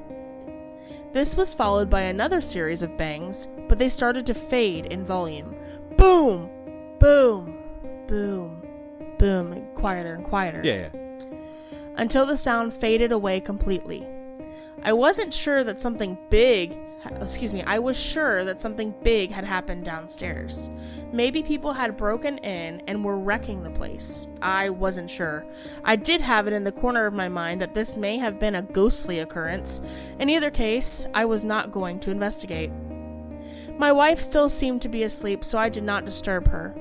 This was followed by another series of bangs, but they started to fade in volume. Boom! Boom! Boom! Boom! Quieter and quieter. Yeah. Until the sound faded away completely. I was sure that something big had happened downstairs. Maybe people had broken in and were wrecking the place. I wasn't sure. I did have it in the corner of my mind that this may have been a ghostly occurrence. In either case, I was not going to investigate. My wife still seemed to be asleep, so I did not disturb her.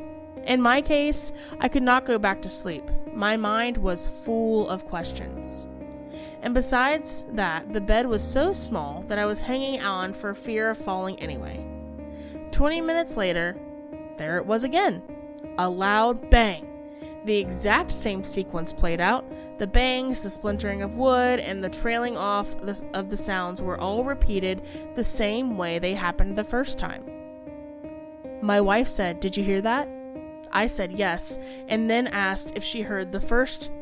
In my case, I could not go back to sleep. My mind was full of questions. And besides that, the bed was so small that I was hanging on for fear of falling anyway. 20 minutes later, there it was again. A loud bang. The exact same sequence played out. The bangs, the splintering of wood, and the trailing off of the sounds were all repeated the same way they happened the first time. My wife said, "Did you hear that?" I said yes, and then asked if she heard the first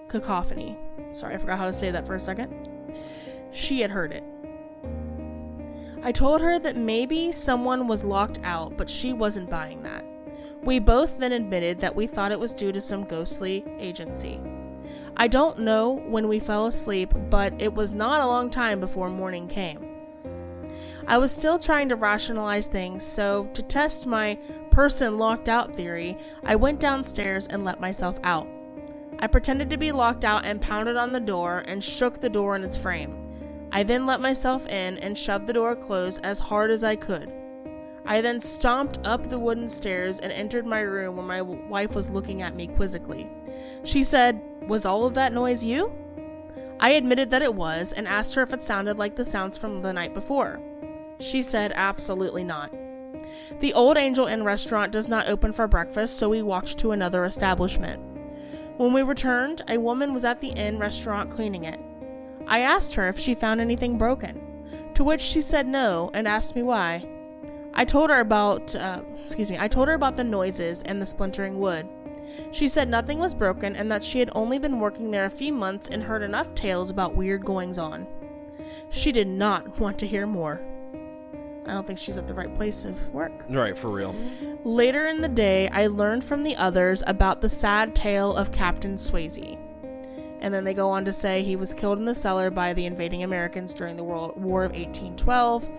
cacophony. Sorry, I forgot how to say that for a second. She had heard it. I told her that maybe someone was locked out, but she wasn't buying that. We both then admitted that we thought it was due to some ghostly agency. I don't know when we fell asleep, but it was not a long time before morning came. I was still trying to rationalize things, so to test my person locked out theory, I went downstairs and let myself out. I pretended to be locked out and pounded on the door and shook the door in its frame. I then let myself in and shoved the door closed as hard as I could. I then stomped up the wooden stairs and entered my room where my wife was looking at me quizzically. She said, "Was all of that noise you?" I admitted that it was and asked her if it sounded like the sounds from the night before. She said absolutely not. The Olde Angel Inn restaurant does not open for breakfast, so we walked to another establishment. When we returned, a woman was at the inn restaurant cleaning it. I asked her if she found anything broken, to which she said no and asked me why. I told her about the noises and the splintering wood. She said nothing was broken and that she had only been working there a few months and heard enough tales about weird goings-on. She did not want to hear more. I don't think she's at the right place of work. Right, for real. Later in the day, I learned from the others about the sad tale of Captain Swayze. And then they go on to say he was killed in the cellar by the invading Americans during the War of 1812.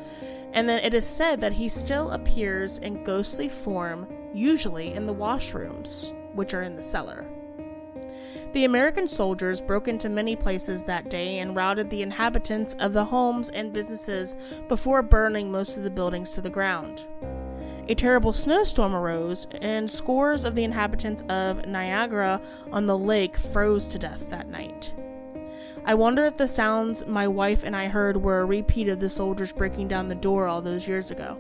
And then it is said that he still appears in ghostly form, usually in the washrooms, which are in the cellar. The American soldiers broke into many places that day and routed the inhabitants of the homes and businesses before burning most of the buildings to the ground. A terrible snowstorm arose, and scores of the inhabitants of Niagara on the lake froze to death that night. I wonder if the sounds my wife and I heard were a repeat of the soldiers breaking down the door all those years ago.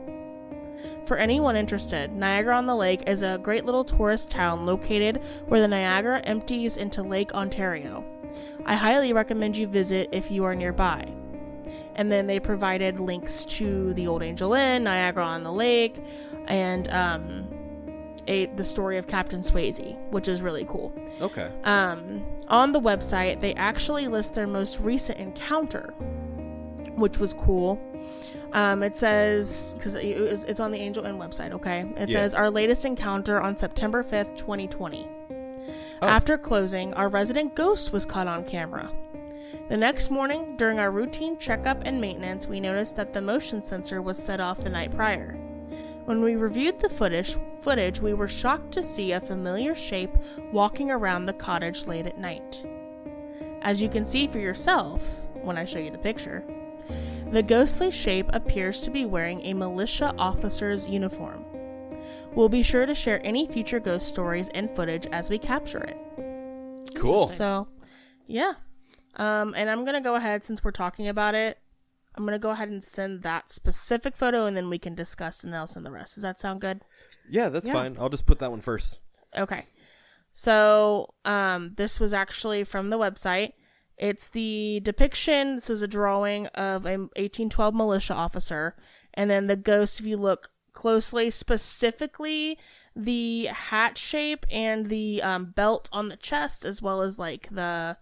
For anyone interested, Niagara-on-the-Lake is a great little tourist town located where the Niagara empties into Lake Ontario. I highly recommend you visit if you are nearby. And then they provided links to the Olde Angel Inn, Niagara-on-the-Lake, and the story of Captain Swayze, which is really cool. Okay. On the website, they actually list their most recent encounter, which was cool. It says, because it's on the Angel Inn website, okay? It says, our latest encounter on September 5th, 2020. Oh. After closing, our resident ghost was caught on camera. The next morning, during our routine checkup and maintenance, we noticed that the motion sensor was set off the night prior. When we reviewed the footage, we were shocked to see a familiar shape walking around the cottage late at night. As you can see for yourself, when I show you the picture, the ghostly shape appears to be wearing a militia officer's uniform. We'll be sure to share any future ghost stories and footage as we capture it. Cool. So, yeah. And I'm going to go ahead, since we're talking about it, I'm going to go ahead and send that specific photo, and then we can discuss, and then I'll send the rest. Does that sound good? Yeah, that's fine. I'll just put that one first. Okay. So, this was actually from the website. It's the depiction. This was a drawing of an 1812 militia officer. And then the ghost, if you look closely, specifically the hat shape and the belt on the chest, as well as like the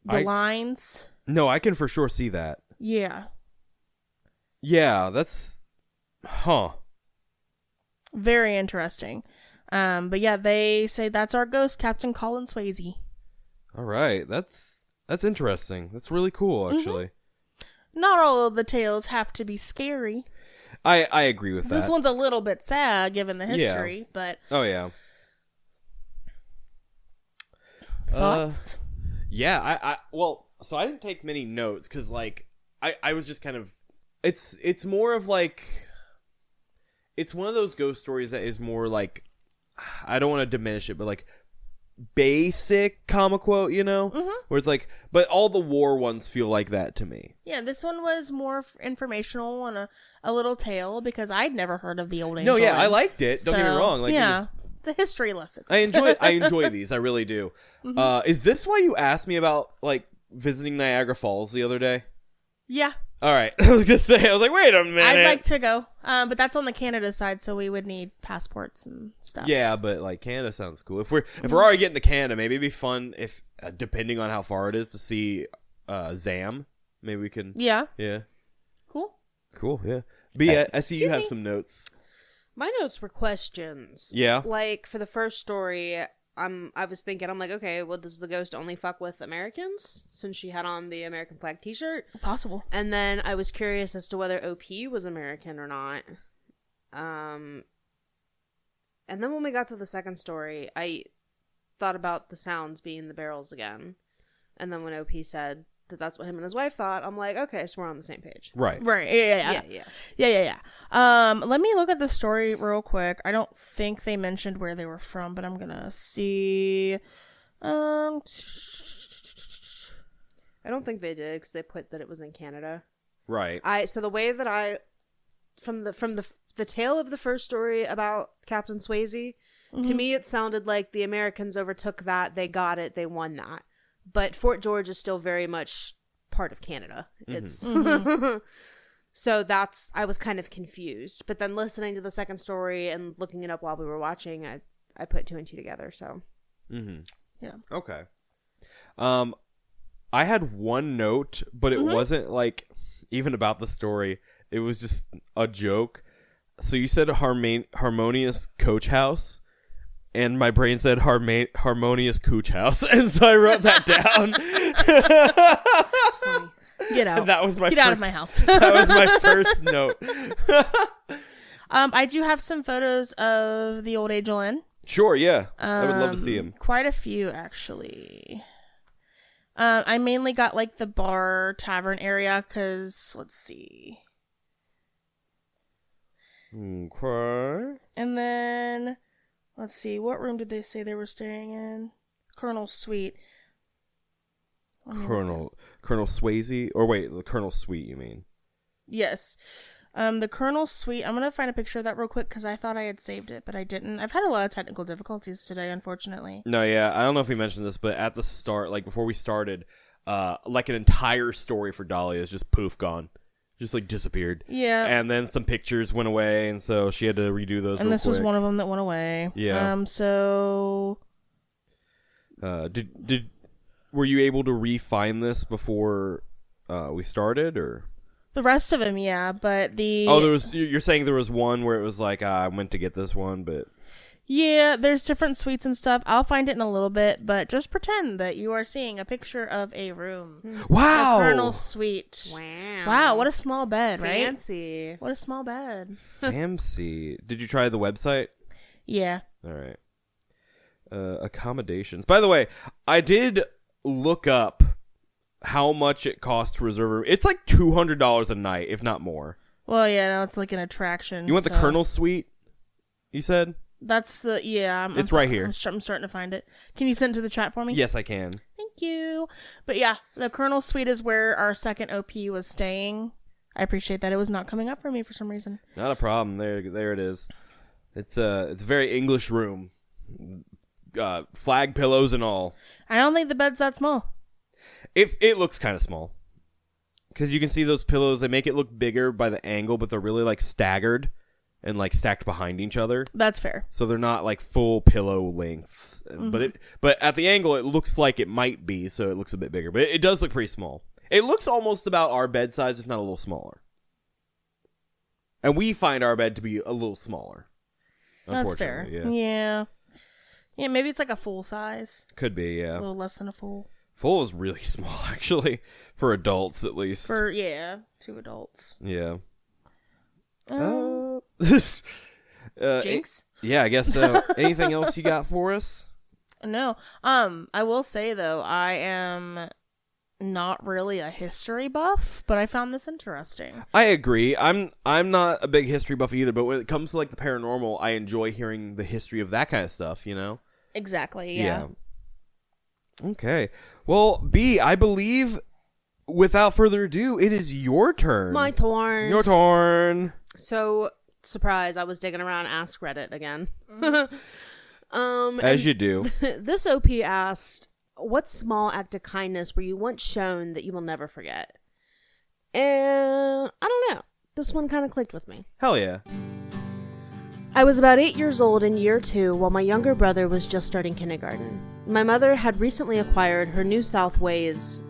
lines. No, I can for sure see that. Yeah. Yeah, that's... Huh. Very interesting. But yeah, they say that's our ghost, Captain Colin Swayze. All right, that's interesting. That's really cool, actually. Mm-hmm. Not all of the tales have to be scary. I agree with that. This one's a little bit sad, given the history, but... Oh, yeah. Thoughts? Yeah, well, so I didn't take many notes, because, like, I was just kind of... It's more of, like... It's one of those ghost stories that is more, like... I don't want to diminish it, but, like... basic comic quote, you know? Where it's like, but all the war ones feel like that to me. Yeah, this one was more informational and a little tale because I'd never heard of the Olde Angel No, yeah, Inn. I liked it. Don't get me wrong. Like, yeah, it's a history lesson. I enjoy these. I really do. Is this why you asked me about like visiting Niagara Falls the other day? Yeah. All right. I was gonna say. I was like, wait a minute. I'd like to go, but that's on the Canada side, so we would need passports and stuff. Yeah, but like Canada sounds cool. If we're already getting to Canada, maybe it'd be fun if, depending on how far it is, to see Zam. Maybe we can. Yeah. Yeah. Cool. Cool. Yeah. B, I see you have some notes. My notes were questions. Yeah. Like for the first story, I was thinking, I'm like, okay, well, does the ghost only fuck with Americans since she had on the American flag T-shirt? Possible. And then I was curious as to whether OP was American or not. And then when we got to the second story, I thought about the sounds being the barrels again. And then when OP said that that's what him and his wife thought, I'm like, okay, so we're on the same page. Right. Yeah. Let me look at the story real quick. I don't think they mentioned where they were from, but I'm gonna see. I don't think they did because they put that it was in Canada. Right. So the way that I, from the tale of the first story about Captain Swayze, to me it sounded like the Americans overtook that, they got it, they won that. But Fort George is still very much part of Canada. It's so I was kind of confused. But then listening to the second story and looking it up while we were watching, I put two and two together. So Yeah. Okay. I had one note, but it wasn't like even about the story. It was just a joke. So you said harmonious coach house. And my brain said harmonious cooch house, and so I wrote that down. That's funny. Get out. That was Get out of my house. That was my first note. I do have some photos of the Olde Angel Inn. Sure, yeah. I would love to see them. Quite a few, actually. I mainly got like the bar tavern area because let's see. Okay. And then. Let's see, what room did they say they were staying in? Colonel's Suite. Colonel Swayze? Or wait, the Colonel's Suite, you mean? Yes. The Colonel's Suite, I'm going to find a picture of that real quick because I thought I had saved it, but I didn't. I've had a lot of technical difficulties today, unfortunately. No, yeah, I don't know if we mentioned this, but at the start, like before we started, like an entire story for Dahlia is just poof gone. Just like disappeared. Yeah. And then some pictures went away, and so she had to redo those. And this was quick. one of them that went away. Yeah. So. Were you able to re-find this before we started, or? The rest of them, yeah, but the. Oh, you're saying there was one where it was like I went to get this one, but. Yeah, there's different suites and stuff. I'll find it in a little bit, but just pretend that you are seeing a picture of a room. Wow! The Colonel's Suite. Wow, what a small bed, right? Fancy. What a small bed. Fancy. Did you try the website? Yeah. All right. Accommodations. By the way, I did look up how much it costs to reserve a room. It's like $200 a night, if not more. Well, yeah, no, it's like an attraction. You want the Colonel's Suite? You said? That's the, yeah. It's right here. I'm starting to find it. Can you send it to the chat for me? Yes, I can. Thank you. But yeah, the Colonel's Suite is where our second OP was staying. I appreciate that. It was not coming up for me for some reason. Not a problem. There it is. It's a very English room. Flag pillows and all. I don't think the bed's that small. It looks kind of small. Because you can see those pillows, they make it look bigger by the angle, but they're really like staggered and like stacked behind each other. That's fair. So they're not like full pillow length. But at the angle it looks like it might be, so it looks a bit bigger. But it does look pretty small. It looks almost about our bed size, if not a little smaller. And we find our bed to be a little smaller. That's fair. Yeah. Yeah, maybe it's like a full size. Could be, yeah. A little less than a full. Full is really small, actually. For adults, at least. Yeah, 2 adults. Yeah. Jinx? Yeah, I guess so. Anything else you got for us? No. I will say, though, I am not really a history buff, but I found this interesting. I agree. I'm not a big history buff either, but when it comes to like the paranormal, I enjoy hearing the history of that kind of stuff, you know? Exactly, yeah. Okay. Well, B, I believe, without further ado, it is your turn. My turn. Your turn. So, surprise, I was digging around Ask Reddit again. As you do. This OP asked, what small act of kindness were you once shown that you will never forget? And I don't know. This one kind of clicked with me. Hell yeah. I was about 8 years old in year 2 while my younger brother was just starting kindergarten. My mother had recently acquired her New South Wales,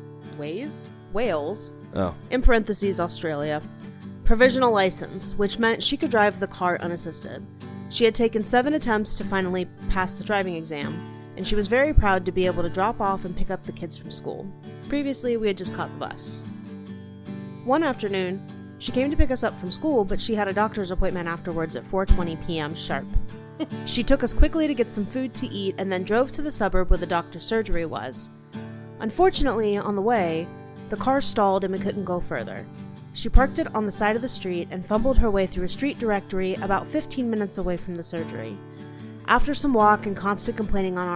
Oh. in parentheses Australia, provisional license, which meant she could drive the car unassisted. She had taken 7 attempts to finally pass the driving exam, and she was very proud to be able to drop off and pick up the kids from school. Previously, we had just caught the bus. One afternoon, she came to pick us up from school, but she had a doctor's appointment afterwards at 4:20 p.m. sharp. She took us quickly to get some food to eat and then drove to the suburb where the doctor's surgery was. Unfortunately, on the way, the car stalled and we couldn't go further. She parked it on the side of the street and fumbled her way through a street directory about 15 minutes away from the surgery. After some walk and constant complaining on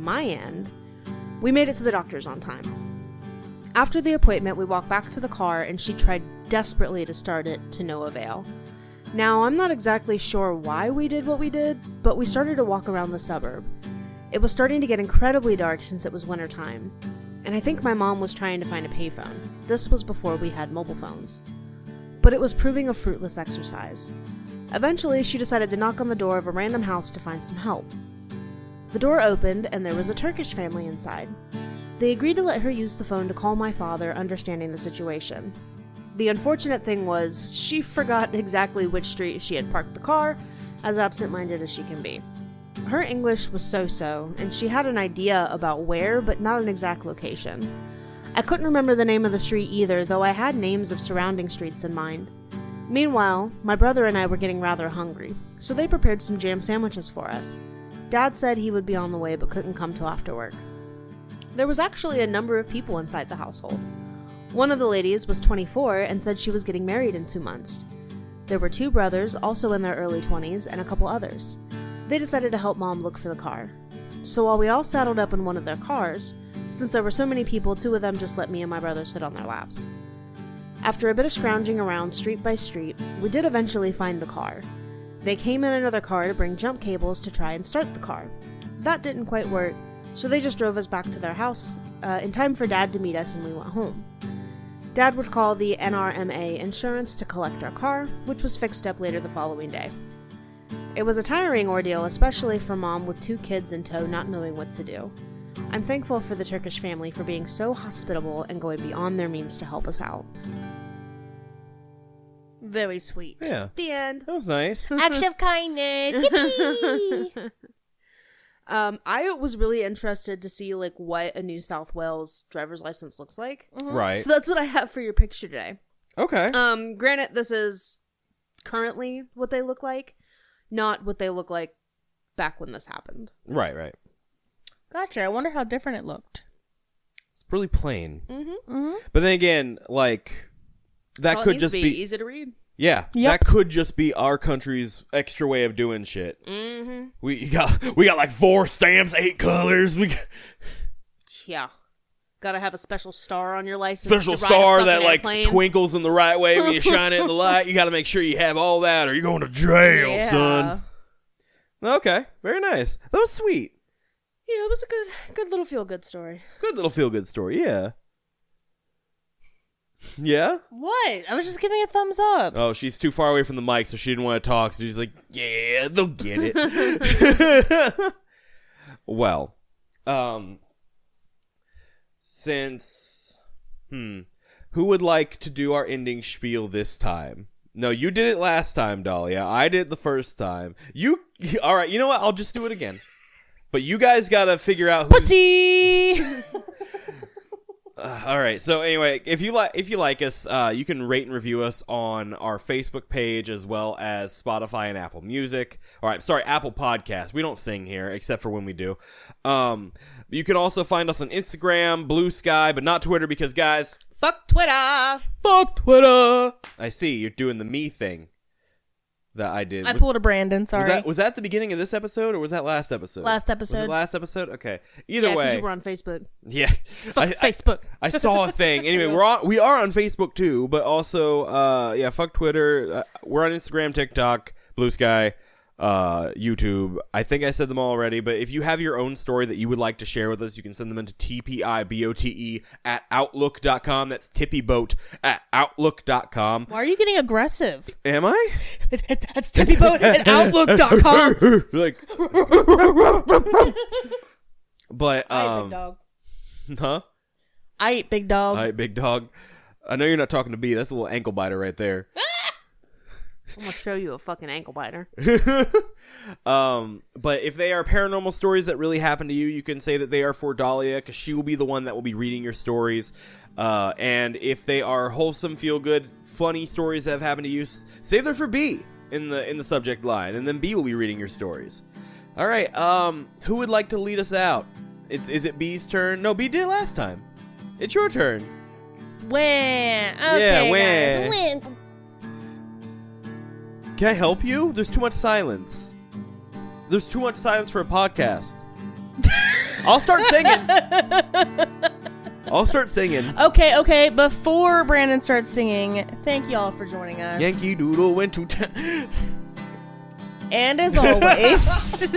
my end, we made it to the doctor's on time. After the appointment, we walked back to the car and she tried desperately to start it to no avail. Now, I'm not exactly sure why we did what we did, but we started to walk around the suburb. It was starting to get incredibly dark since it was wintertime, and I think my mom was trying to find a payphone. This was before we had mobile phones. But it was proving a fruitless exercise. Eventually, she decided to knock on the door of a random house to find some help. The door opened, and there was a Turkish family inside. They agreed to let her use the phone to call my father, understanding the situation. The unfortunate thing was, she forgot exactly which street she had parked the car, as absent-minded as she can be. Her English was so-so, and she had an idea about where, but not an exact location. I couldn't remember the name of the street either, though I had names of surrounding streets in mind. Meanwhile, my brother and I were getting rather hungry, so they prepared some jam sandwiches for us. Dad said he would be on the way but couldn't come till after work. There was actually a number of people inside the household. One of the ladies was 24 and said she was getting married in 2 months. There were 2 brothers, also in their early 20s, and a couple others. They decided to help Mom look for the car. So while we all saddled up in one of their cars, since there were so many people, 2 of them just let me and my brother sit on their laps. After a bit of scrounging around street by street, we did eventually find the car. They came in another car to bring jump cables to try and start the car. That didn't quite work, so they just drove us back to their house in time for Dad to meet us, and we went home. Dad would call the NRMA insurance to collect our car, which was fixed up later the following day. It was a tiring ordeal, especially for Mom with 2 kids in tow not knowing what to do. I'm thankful for the Turkish family for being so hospitable and going beyond their means to help us out. Very sweet. Yeah. The end. That was nice. Acts of kindness. Yippee! I was really interested to see what a New South Wales driver's license looks like. Right. So that's what I have for your picture today. Okay. Granted, this is currently what they look like, not what they look like back when this happened. Right. Gotcha. I wonder how different it looked. It's really plain. Mm-hmm. But then again, that All it could needs just to be easy to read. Yeah, Yep. that could just be our country's extra way of doing shit. Mm-hmm. We got 4 stamps, 8 colors. Yeah. Gotta have a special star on your license. Special to ride a star fucking that airplane. twinkles in the right way when you shine it in the light. You got to make sure you have all that, or you're going to jail, Yeah. son. Okay, very nice. That was sweet. Yeah, it was a good little feel-good story. Good little feel-good story. Yeah. Yeah? What? I was just giving a thumbs up. Oh, she's too far away from the mic, so she didn't want to talk. So she's like, yeah, they'll get it. Well, since, who would like to do our ending spiel this time? No, you did it last time, Dahlia. I did it the first time. All right, you know what? I'll just do it again. But you guys gotta figure out who's... Pussy! All right. So anyway, if you like us, you can rate and review us on our Facebook page as well as Spotify and Apple Music. All right, sorry, Apple Podcasts. We don't sing here except for when we do. You can also find us on Instagram, Blue Sky, but not Twitter because guys, Fuck Twitter! fuck Twitter. I see you're doing the me thing. that I did. I pulled a Brandon. Sorry. Was that the beginning of this episode or was that last episode? Last episode. Was it last episode? Okay. Either Yeah, way. because you were on Facebook. Yeah. Fuck Facebook. I saw a thing. Anyway, we are on Facebook too, but also fuck Twitter. We're on Instagram, TikTok, Blue Sky, YouTube. I think I said them all already, but if you have your own story that you would like to share with us, you can send them into TPIBOTE at outlook.com. That's TPIBOTE at outlook.com. Why are you getting aggressive? Am I? That's TPIBOTE at outlook.com. Like, but I ate big dog. huh? I ate big dog. All right, big dog. I know you're not talking to B. That's a little ankle biter right there. I'm gonna show you a fucking ankle biter. But if they are paranormal stories that really happen to you, you can say that they are for Dahlia, because she will be the one that will be reading your stories. And if they are wholesome, feel good, funny stories that have happened to you, say they're for B in the subject line, and then B will be reading your stories. All right. Who would like to lead us out? Is it B's turn? No, B did it last time. It's your turn. When? Okay, when. guys. When? Can I help you? There's too much silence. There's too much silence for a podcast. I'll start singing. Okay. Before Brandon starts singing, thank y'all for joining us. Yankee Doodle went to town. And as always,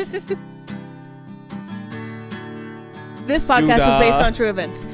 this podcast was based on true events.